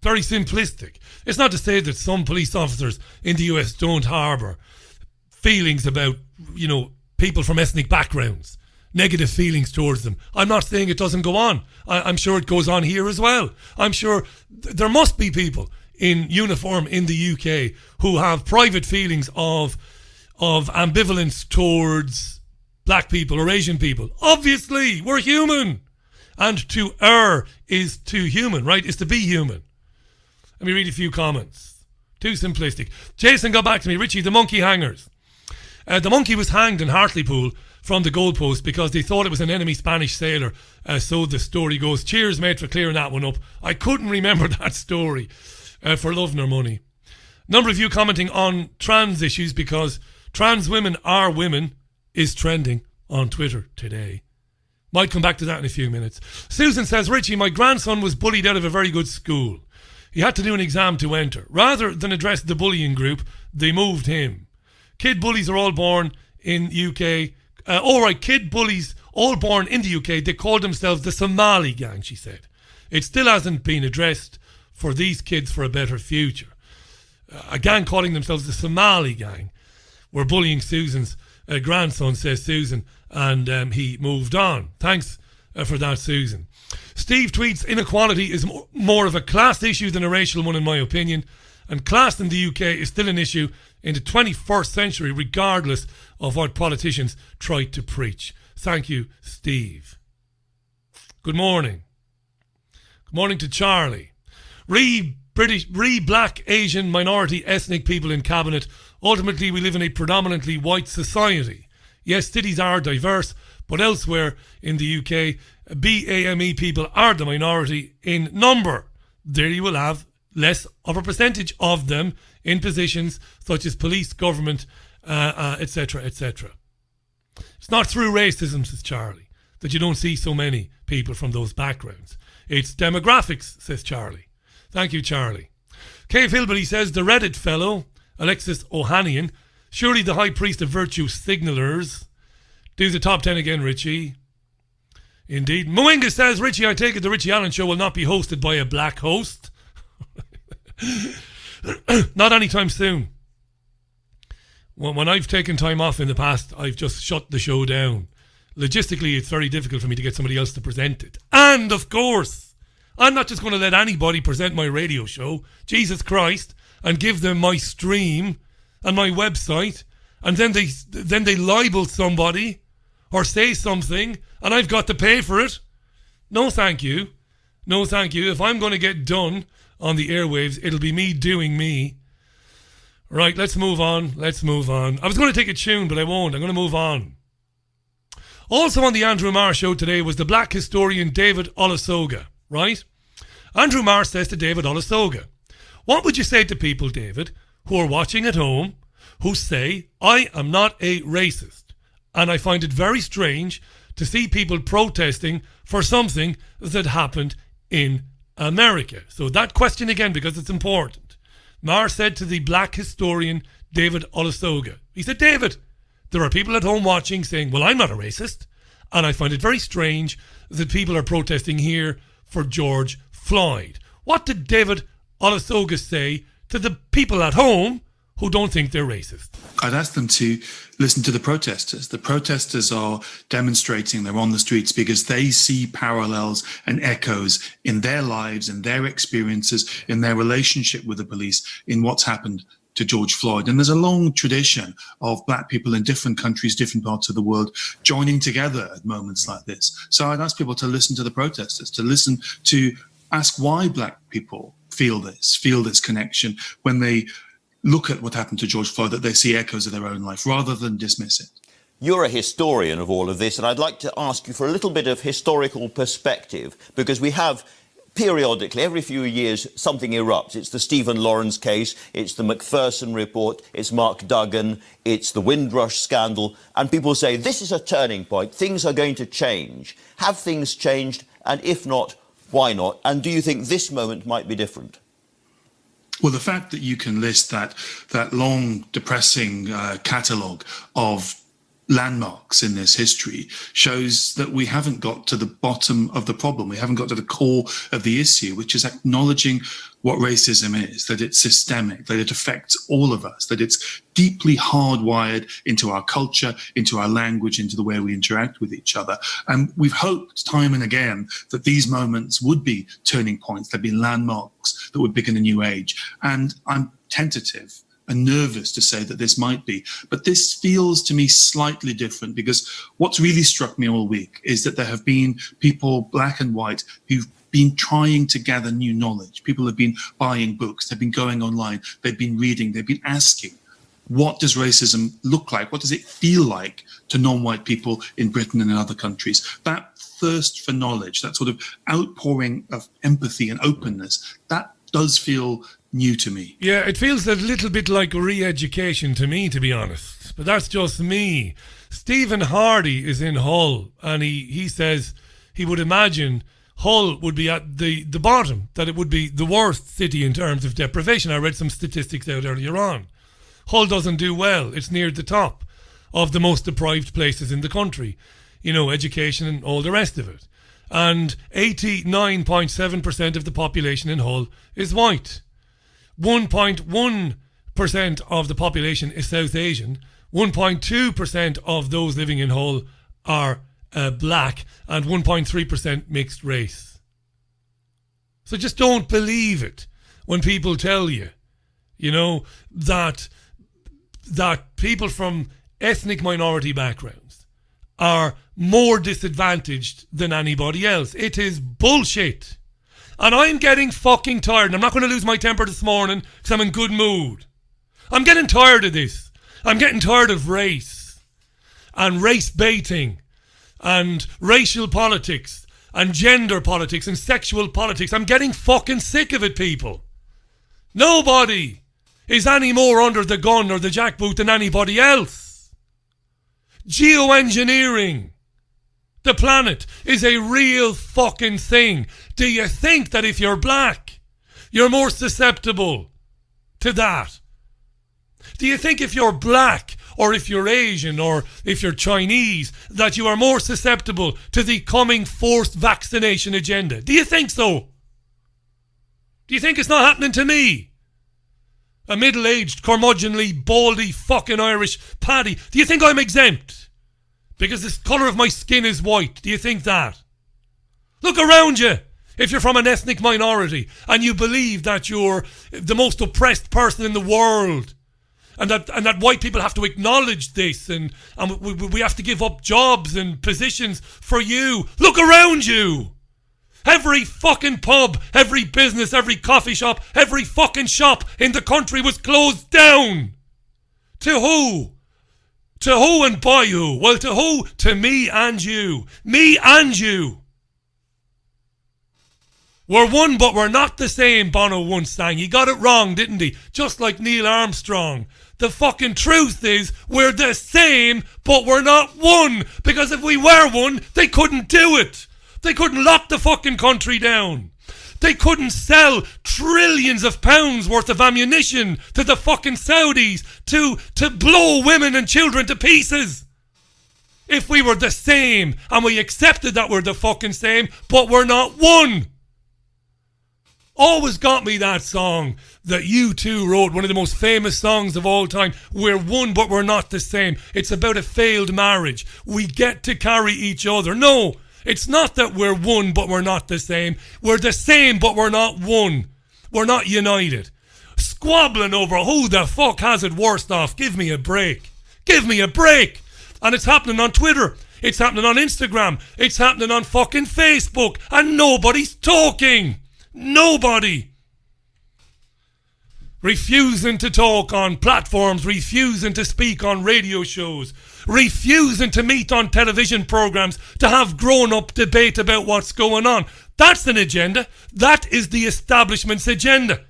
Very simplistic. It's not to say that some police officers in the US don't harbour feelings about, people from ethnic backgrounds, negative feelings towards them. I'm not saying it doesn't go on. I'm sure it goes on here as well. I'm sure there must be people in uniform in the UK who have private feelings of ambivalence towards black people or Asian people. Obviously, we're human. And to err is to human, right? Is to be human. Let me read a few comments. Too simplistic. Jason got back to me. Richie, the monkey hangers. The monkey was hanged in Hartlepool from the goalpost because they thought it was an enemy Spanish sailor. So the story goes. Cheers, mate, for clearing that one up. I couldn't remember that story for love nor money. Number of you commenting on trans issues because trans women are women is trending on Twitter today. Might come back to that in a few minutes. Susan says, Richie, my grandson was bullied out of a very good school. He had to do an exam to enter. Rather than address the bullying group, they moved him. Kid bullies are all born in UK. Kid bullies all born in the UK. They called themselves the Somali gang, she said. It still hasn't been addressed for these kids for a better future. A gang calling themselves the Somali gang were bullying Susan's grandson, says Susan, and he moved on. Thanks for that, Susan. Steve tweets, inequality is more of a class issue than a racial one in my opinion, and class in the UK is still an issue in the 21st century regardless of what politicians try to preach. Thank you, Steve. Good morning. Good morning to Charlie. Black, Asian, minority, ethnic people in cabinet. Ultimately, we live in a predominantly white society. Yes, cities are diverse, but elsewhere in the UK, BAME people are the minority in number. There you will have less of a percentage of them in positions such as police, government, etc., etc. It's not through racism, says Charlie, that you don't see so many people from those backgrounds. It's demographics, says Charlie. Thank you, Charlie. Cave Hillbilly says, the Reddit fellow, Alexis Ohanian, surely the high priest of virtue signalers. Do the top 10 again, Richie. Indeed. Mwinga says, Richie, I take it the Richie Allen Show will not be hosted by a black host. Not anytime soon. When I've taken time off in the past, I've just shut the show down. Logistically, it's very difficult for me to get somebody else to present it. And, of course, I'm not just going to let anybody present my radio show, Jesus Christ, and give them my stream and my website, and then they libel somebody or say something, and I've got to pay for it. No, thank you. No, thank you. If I'm going to get done on the airwaves, it'll be me doing me. Right, let's move on. Let's move on. I was going to take a tune, but I won't. I'm going to move on. Also on the Andrew Marr Show today was the black historian David Olusoga, right? Andrew Marr says to David Olusoga, what would you say to people, David, who are watching at home, who say, I am not a racist, and I find it very strange to see people protesting for something that happened in America? So that question again, because it's important. Marr said to the black historian David Olusoga, he said, David, there are people at home watching saying, well, I'm not a racist, and I find it very strange that people are protesting here for George Floyd. What did David Olusoga say to the people at home who don't think they're racist. I'd ask them to listen to the protesters. The protesters are demonstrating, they're on the streets because they see parallels and echoes in their lives, in their experiences, in their relationship with the police, in what's happened to George Floyd. And there's a long tradition of black people in different countries, different parts of the world, joining together at moments like this. So I'd ask people to listen to the protesters, to ask why black people feel this connection when they look at what happened to George Floyd, that they see echoes of their own life, rather than dismiss it. You're a historian of all of this, and I'd like to ask you for a little bit of historical perspective, because we have periodically, every few years, something erupts. It's the Stephen Lawrence case, it's the Macpherson report, it's Mark Duggan, it's the Windrush Scandal, and people say, this is a turning point, things are going to change. Have things changed? And if not, why not? And do you think this moment might be different? Well, the fact that you can list that long, depressing catalogue of landmarks in this history shows that we haven't got to the bottom of the problem. We haven't got to the core of the issue, which is acknowledging what racism is, that it's systemic, that it affects all of us, that it's deeply hardwired into our culture, into our language, into the way we interact with each other. And we've hoped time and again that these moments would be turning points, there'd be landmarks that would begin a new age. And I'm tentative and nervous to say that this might be. But this feels to me slightly different, because what's really struck me all week is that there have been people, black and white, who've been trying to gather new knowledge. People have been buying books, they've been going online, they've been reading, they've been asking, what does racism look like? What does it feel like to non-white people in Britain and in other countries? That thirst for knowledge, that sort of outpouring of empathy and openness, that does feel new to me. Yeah, it feels a little bit like re-education to me, to be honest. But that's just me. Stephen Hardy is in Hull, and he says he would imagine Hull would be at the bottom, that it would be the worst city in terms of deprivation. I read some statistics out earlier on. Hull doesn't do well. It's near the top of the most deprived places in the country. You know, education and all the rest of it. And 89.7% of the population in Hull is white. 1.1% of the population is South Asian. 1.2% of those living in Hull are black, and 1.3% mixed race. So just don't believe it when people tell you, you know, that people from ethnic minority backgrounds are more disadvantaged than anybody else. It is bullshit. And I'm getting fucking tired. And I'm not going to lose my temper this morning because I'm in good mood. I'm getting tired of this. I'm getting tired of race and race baiting and racial politics and gender politics and sexual politics. I'm getting fucking sick of it, people. Nobody is any more under the gun or the jackboot than anybody else. Geoengineering the planet is a real fucking thing. Do you think that if you're black, you're more susceptible to that? Do you think if you're black, or if you're Asian, or if you're Chinese, that you are more susceptible to the coming forced vaccination agenda? Do you think so? Do you think it's not happening to me? A middle-aged, curmudgeonly, baldy, fucking Irish paddy. Do you think I'm exempt? Because the colour of my skin is white. Do you think that? Look around you. If you're from an ethnic minority and you believe that you're the most oppressed person in the world, and that white people have to acknowledge this, and we have to give up jobs and positions for you. Look around you. Every fucking pub, every business, every coffee shop, every fucking shop in the country was closed down. To who? To who and by who? Well, to who? To me and you. Me and you. We're one, but we're not the same, Bono once sang. He got it wrong, didn't he? Just like Neil Armstrong. The fucking truth is, we're the same, but we're not one. Because if we were one, they couldn't do it. They couldn't lock the fucking country down. They couldn't sell trillions of pounds worth of ammunition to the fucking Saudis to blow women and children to pieces. If we were the same, and we accepted that we're the fucking same, but we're not one. Always got me that song that U2 wrote, one of the most famous songs of all time. We're one but we're not the same. It's about a failed marriage. We get to carry each other. No, it's not that we're one but we're not the same. We're the same but we're not one. We're not united. Squabbling over who the fuck has it worst off. Give me a break. Give me a break. And it's happening on Twitter. It's happening on Instagram. It's happening on fucking Facebook. And nobody's talking. Nobody. Refusing to talk on platforms, refusing to speak on radio shows, refusing to meet on television programs to have grown-up debate about what's going on. That's an agenda. That is the establishment's agenda.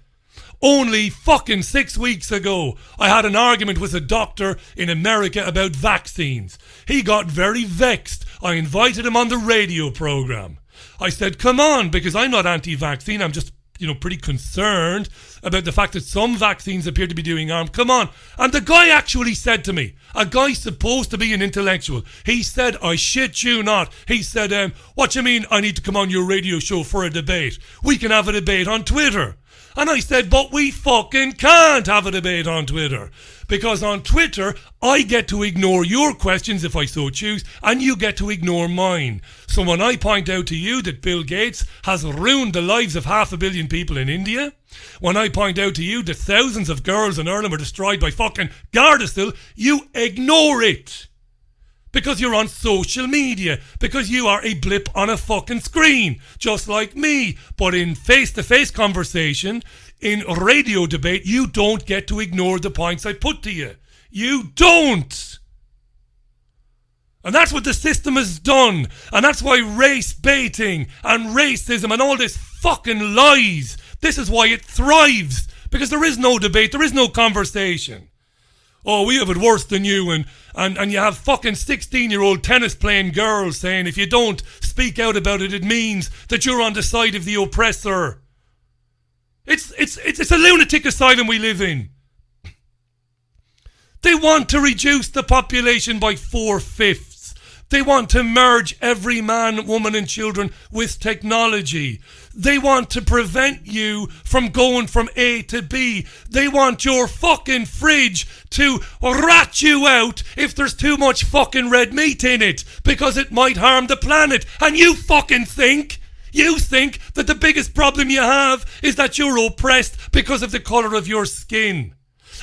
Only fucking 6 weeks ago, I had an argument with a doctor in America about vaccines. He got very vexed. I invited him on the radio program. I said, come on, because I'm not anti-vaccine. I'm just, pretty concerned about the fact that some vaccines appear to be doing harm. Come on. And the guy actually said to me, a guy supposed to be an intellectual, he said, I shit you not. He said, what you mean I need to come on your radio show for a debate? We can have a debate on Twitter. And I said, but we fucking can't have a debate on Twitter. Because on Twitter, I get to ignore your questions if I so choose, and you get to ignore mine. So when I point out to you that Bill Gates has ruined the lives of 500 million people in India, when I point out to you that thousands of girls in Ireland were destroyed by fucking Gardasil, you ignore it. Because you're on social media. Because you are a blip on a fucking screen. Just like me. But in face-to-face conversation, in radio debate, you don't get to ignore the points I put to you. You don't. And that's what the system has done. And that's why race baiting and racism and all this fucking lies, this is why it thrives. Because there is no debate. There is no conversation. Oh, we have it worse than you, and you have fucking 16-year-old tennis-playing girls saying if you don't speak out about it, it means that you're on the side of the oppressor. It's a lunatic asylum we live in. They want to reduce the population by 4/5. They want to merge every man, woman and children with technology. They want to prevent you from going from A to B. They want your fucking fridge to rat you out if there's too much fucking red meat in it because it might harm the planet. And you think that the biggest problem you have is that you're oppressed because of the colour of your skin.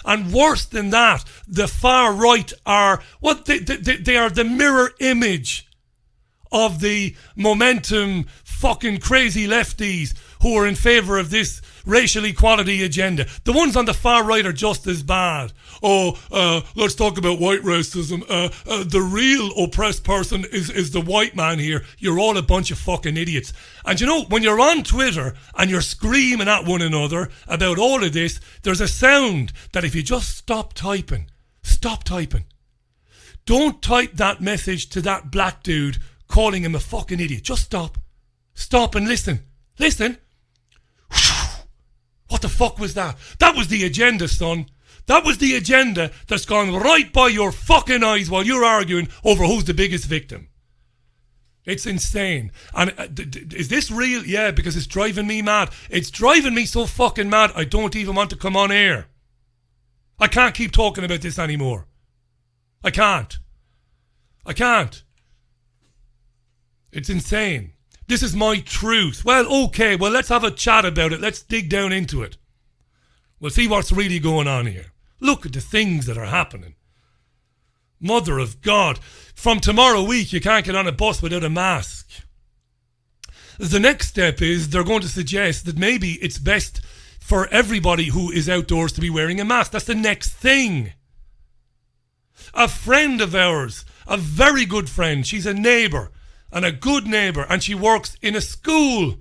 And worse than that, the far right are, they are the mirror image of the momentum fucking crazy lefties who are in favour of this racial equality agenda. The ones on the far right are just as bad. Let's talk about white racism. The real oppressed person is the white man here. You're all a bunch of fucking idiots. And when you're on Twitter and you're screaming at one another about all of this, there's a sound that if you just stop typing. Don't type that message to that black dude calling him a fucking idiot. Just stop. Stop and listen. Listen. What the fuck was that? That was the agenda, son. That was the agenda that's gone right by your fucking eyes while you're arguing over who's the biggest victim. It's insane. And is this real? Yeah, because it's driving me mad. It's driving me so fucking mad I don't even want to come on air. I can't keep talking about this anymore. I can't. It's insane. This is my truth. Well, okay, let's have a chat about it. Let's dig down into it. We'll see what's really going on here. Look at the things that are happening. Mother of God. From tomorrow week, you can't get on a bus without a mask. The next step is they're going to suggest that maybe it's best for everybody who is outdoors to be wearing a mask. That's the next thing. A friend of ours, a very good friend, she's a neighbour, and a good neighbour, and she works in a school.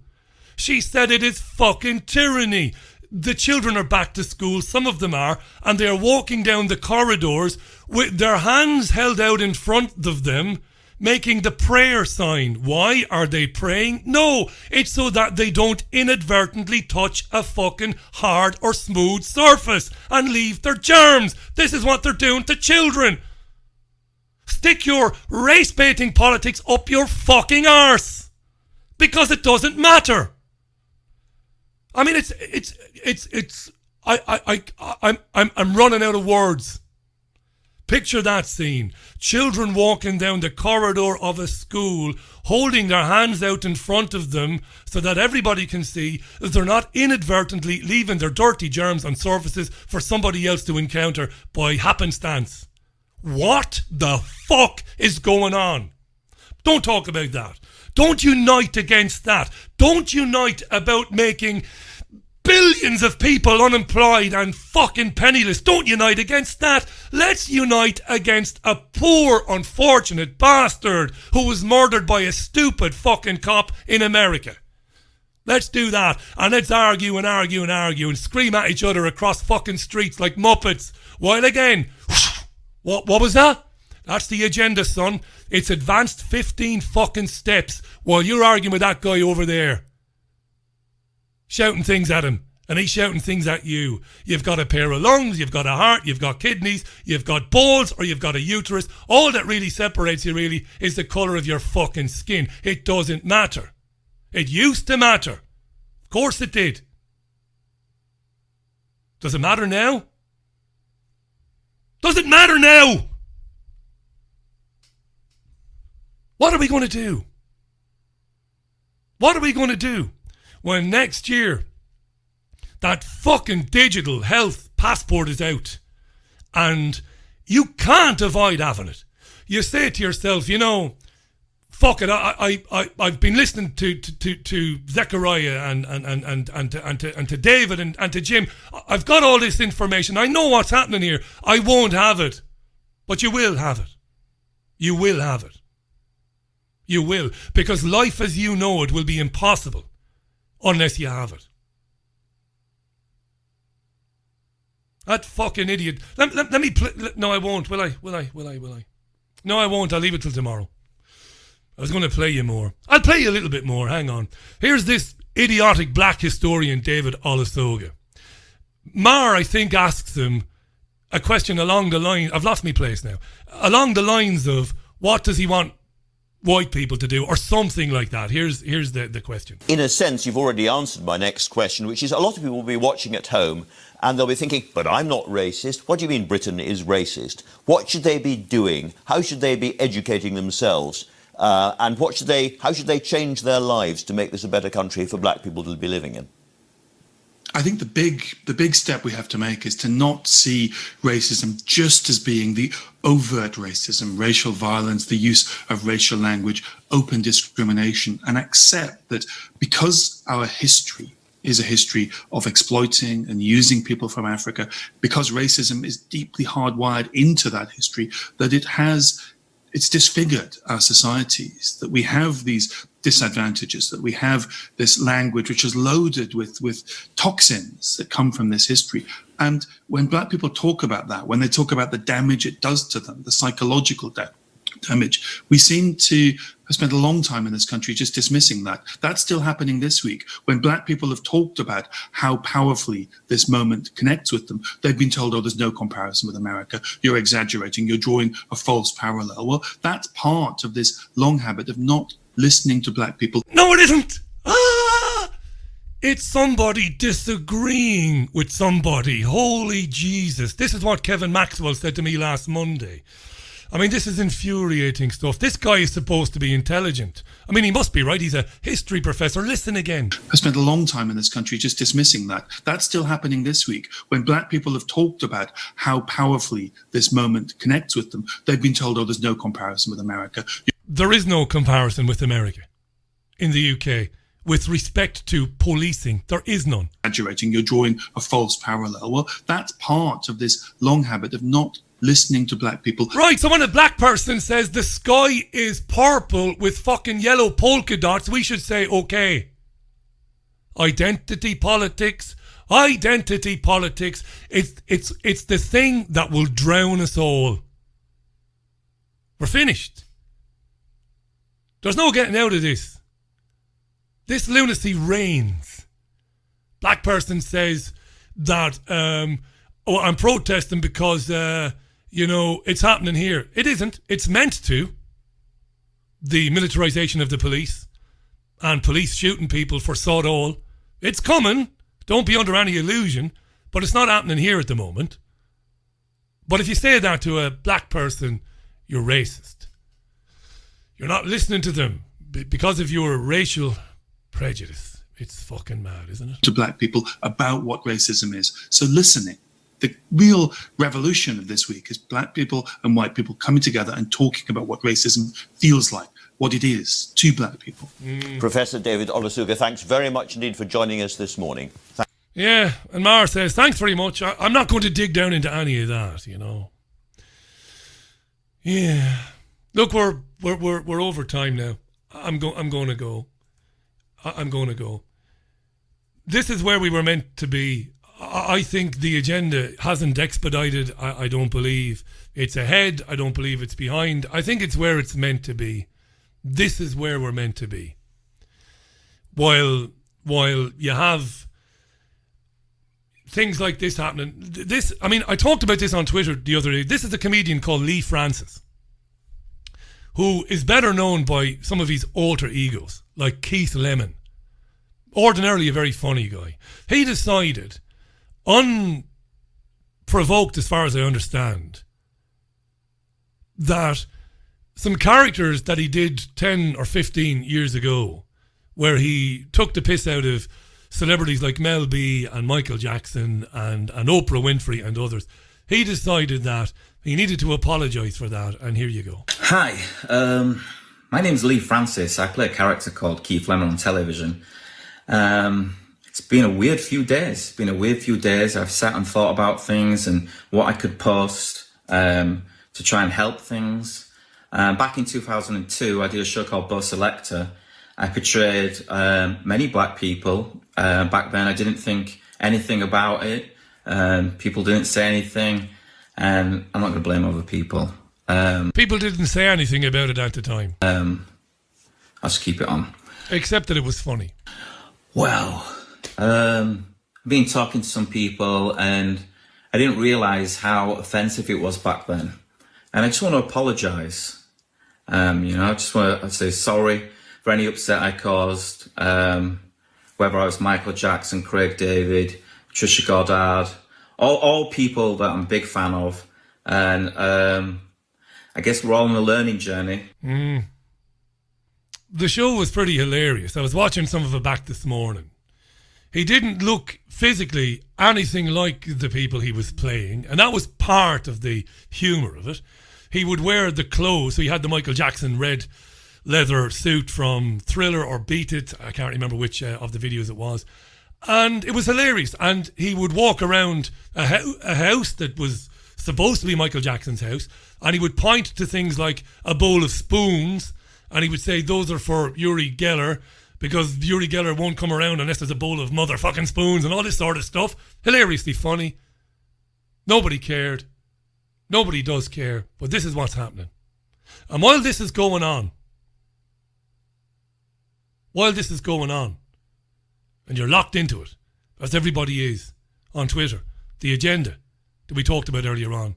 She said it is fucking tyranny. The children are back to school, some of them are, and they're walking down the corridors with their hands held out in front of them, making the prayer sign. Why are they praying? No, it's so that they don't inadvertently touch a fucking hard or smooth surface and leave their germs. This is what they're doing to children. Stick your race-baiting politics up your fucking arse. Because it doesn't matter. I mean, I'm running out of words. Picture that scene. Children walking down the corridor of a school, holding their hands out in front of them so that everybody can see that they're not inadvertently leaving their dirty germs on surfaces for somebody else to encounter by happenstance. What the fuck is going on? Don't talk about that. Don't unite against that. Don't unite about making billions of people unemployed and fucking penniless. Don't unite against that. Let's unite against a poor, unfortunate bastard who was murdered by a stupid fucking cop in America. Let's do that. And let's argue and argue and argue and scream at each other across fucking streets like Muppets. While again, what was that? That's the agenda, son. It's advanced 15 fucking steps while you're arguing with that guy over there. Shouting things at him, and he's shouting things at you. You've got a pair of lungs, you've got a heart, you've got kidneys, you've got balls, or you've got a uterus. All that really separates you really is the colour of your fucking skin. It doesn't matter. It used to matter. Of course it did. Does it matter now? Does it matter now? What are we going to do? What are we going to do when next year that fucking digital health passport is out and you can't avoid having it? You say to yourself, you know, fuck it, I've been listening to Zechariah and to David and to Jim. I've got all this information. I know what's happening here. I won't have it. But you will have it. You will have it. You will. Because life as you know it will be impossible unless you have it. That fucking idiot. Let me play. No, I won't. Will I? No, I won't. I'll leave it till tomorrow. I was going to play you more. I'll play you a little bit more. Hang on. Here's this idiotic black historian, David Olusoga. Mar, I think, asks him a question along the line. I've lost my place now. Along the lines of, what does he want white people to do, or something like that. Here's the question. In a sense, you've already answered my next question, which is a lot of people will be watching at home and they'll be thinking, but I'm not racist. What do you mean Britain is racist? What should they be doing? How should they be educating themselves? And how should they change their lives to make this a better country for black people to be living in? I think the big step we have to make is to not see racism just as being the overt racism, racial violence, the use of racial language, open discrimination, and accept that because our history is a history of exploiting and using people from Africa, because racism is deeply hardwired into that history, that it's disfigured our societies, that we have these disadvantages, that we have this language which is loaded with toxins that come from this history. And when black people talk about that, when they talk about the damage it does to them, the psychological damage, we seem to have spent a long time in this country just dismissing that. That's still happening this week. When black people have talked about how powerfully this moment connects with them, they've been told, oh, there's no comparison with America. You're exaggerating. You're drawing a false parallel. Well, that's part of this long habit of not listening to black people. No, it isn't. It's somebody disagreeing with somebody. Holy Jesus. This is what Kevin Maxwell said to me last Monday. I mean, this is infuriating stuff. This guy is supposed to be intelligent. I mean, he must be, right? He's a history professor. Listen again. I spent a long time in this country just dismissing that. That's still happening this week. When black people have talked about how powerfully this moment connects with them, they've been told, oh, there's no comparison with America. There is no comparison with America in the UK. With respect to policing, there is none. Exaggerating, you're drawing a false parallel. Well, that's part of this long habit of not listening to black people. Right, so when a black person says the sky is purple with fucking yellow polka dots, we should say, okay. Identity politics. It's the thing that will drown us all. We're finished. There's no getting out of this. This lunacy reigns. Black person says that, I'm protesting because, it's happening here. It isn't. It's meant to. The militarisation of the police and police shooting people for sod all. It's coming. Don't be under any illusion, but it's not happening here at the moment. But if you say that to a black person, you're racist. You're not listening to them because of your racial prejudice. It's fucking mad, isn't it? To black people about what racism is. So listening. The real revolution of this week is black people and white people coming together and talking about what racism feels like, what it is to black people. Professor David Olusoga, thanks very much indeed for joining us this morning. Yeah, and Mara says, thanks very much. I'm not going to dig down into any of that, you know. Yeah. Look, we're over time now. I'm going to go. I'm going to go. This is where we were meant to be. I think the agenda hasn't expedited. I don't believe it's ahead. I don't believe it's behind. I think it's where it's meant to be. This is where we're meant to be. While you have things like this happening. I talked about this on Twitter the other day. This is a comedian called Lee Francis, who is better known by some of his alter egos, like Keith Lemon. Ordinarily a very funny guy. He decided, unprovoked as far as I understand, that some characters that he did 10 or 15 years ago, where he took the piss out of celebrities like Mel B and Michael Jackson and Oprah Winfrey and others, he decided that he needed to apologise for that, and here you go. Hi, my name's Lee Francis. I play a character called Keith Lemon on television. It's been a weird few days. I've sat and thought about things and what I could post to try and help things. Back in 2002, I did a show called Bo Selector. I portrayed many black people. Back then, I didn't think anything about it. People didn't say anything, and I'm not going to blame other people. People didn't say anything about it at the time. I'll just keep it on. Except that it was funny. Well, I've been talking to some people, and I didn't realise how offensive it was back then. And I just want to apologise. I just want to say sorry for any upset I caused, whether I was Michael Jackson, Craig David, Trisha Goddard, all people that I'm a big fan of. And I guess we're all on a learning journey. The show was pretty hilarious. I was watching some of it back this morning. He didn't look physically anything like the people he was playing, and that was part of the humour of it. He would wear the clothes, so he had the Michael Jackson red leather suit from Thriller or Beat It. I can't remember which of the videos it was. And it was hilarious. And he would walk around a house that was supposed to be Michael Jackson's house, and he would point to things like a bowl of spoons, and he would say, those are for Uri Geller, because Uri Geller won't come around unless there's a bowl of motherfucking spoons and all this sort of stuff. Hilariously funny. Nobody cared. Nobody does care. But this is what's happening. And while this is going on, and you're locked into it, as everybody is on Twitter, the agenda that we talked about earlier on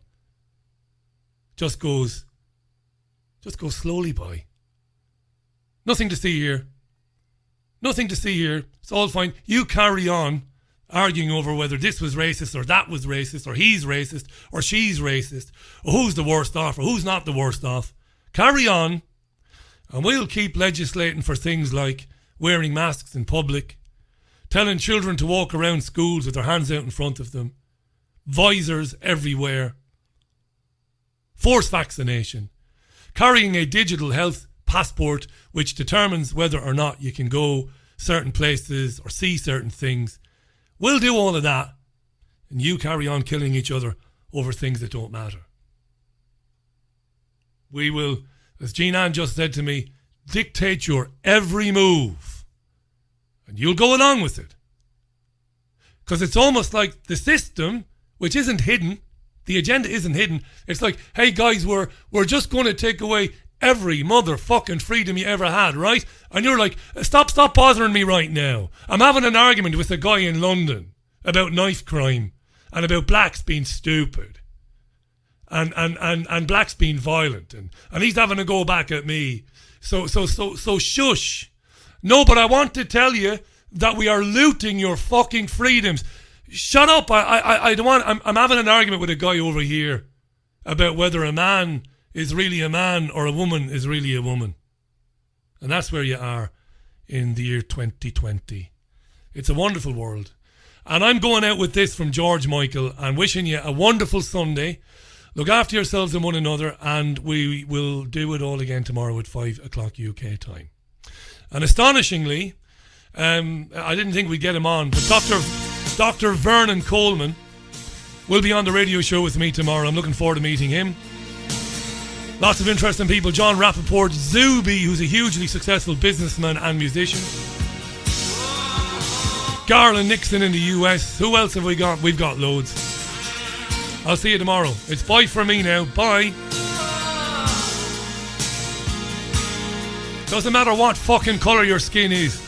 just goes slowly by. Nothing to see here. It's all fine. You carry on arguing over whether this was racist or that was racist or he's racist or she's racist or who's the worst off or who's not the worst off. Carry on, and we'll keep legislating for things like wearing masks in public, telling children to walk around schools with their hands out in front of them, visors everywhere, forced vaccination, carrying a digital health passport which determines whether or not you can go certain places or see certain things. We'll do all of that, and you carry on killing each other over things that don't matter. We will, as Jean Ann just said to me, dictate your every move, and you'll go along with it. Because it's almost like the system, which isn't hidden, the agenda isn't hidden. It's like, hey guys, we're just going to take away every motherfucking freedom you ever had, right? And you're like, stop bothering me right now. I'm having an argument with a guy in London about knife crime and about blacks being stupid and blacks being violent, and he's having a go back at me. So shush. No, but I want to tell you that we are looting your fucking freedoms. Shut up. I don't want... I'm having an argument with a guy over here about whether a man is really a man or a woman is really a woman. And that's where you are in the year 2020. It's a wonderful world. And I'm going out with this from George Michael and wishing you a wonderful Sunday. Look after yourselves and one another, and we will do it all again tomorrow at 5 o'clock UK time. And astonishingly, I didn't think we'd get him on, but Dr. Vernon Coleman will be on the radio show with me tomorrow. I'm looking forward to meeting him. Lots of interesting people. John Rappaport, Zuby, who's a hugely successful businessman and musician. Garland Nixon in the US. Who else have we got? We've got loads. I'll see you tomorrow. It's bye for me now. Bye. Doesn't matter what fucking colour your skin is.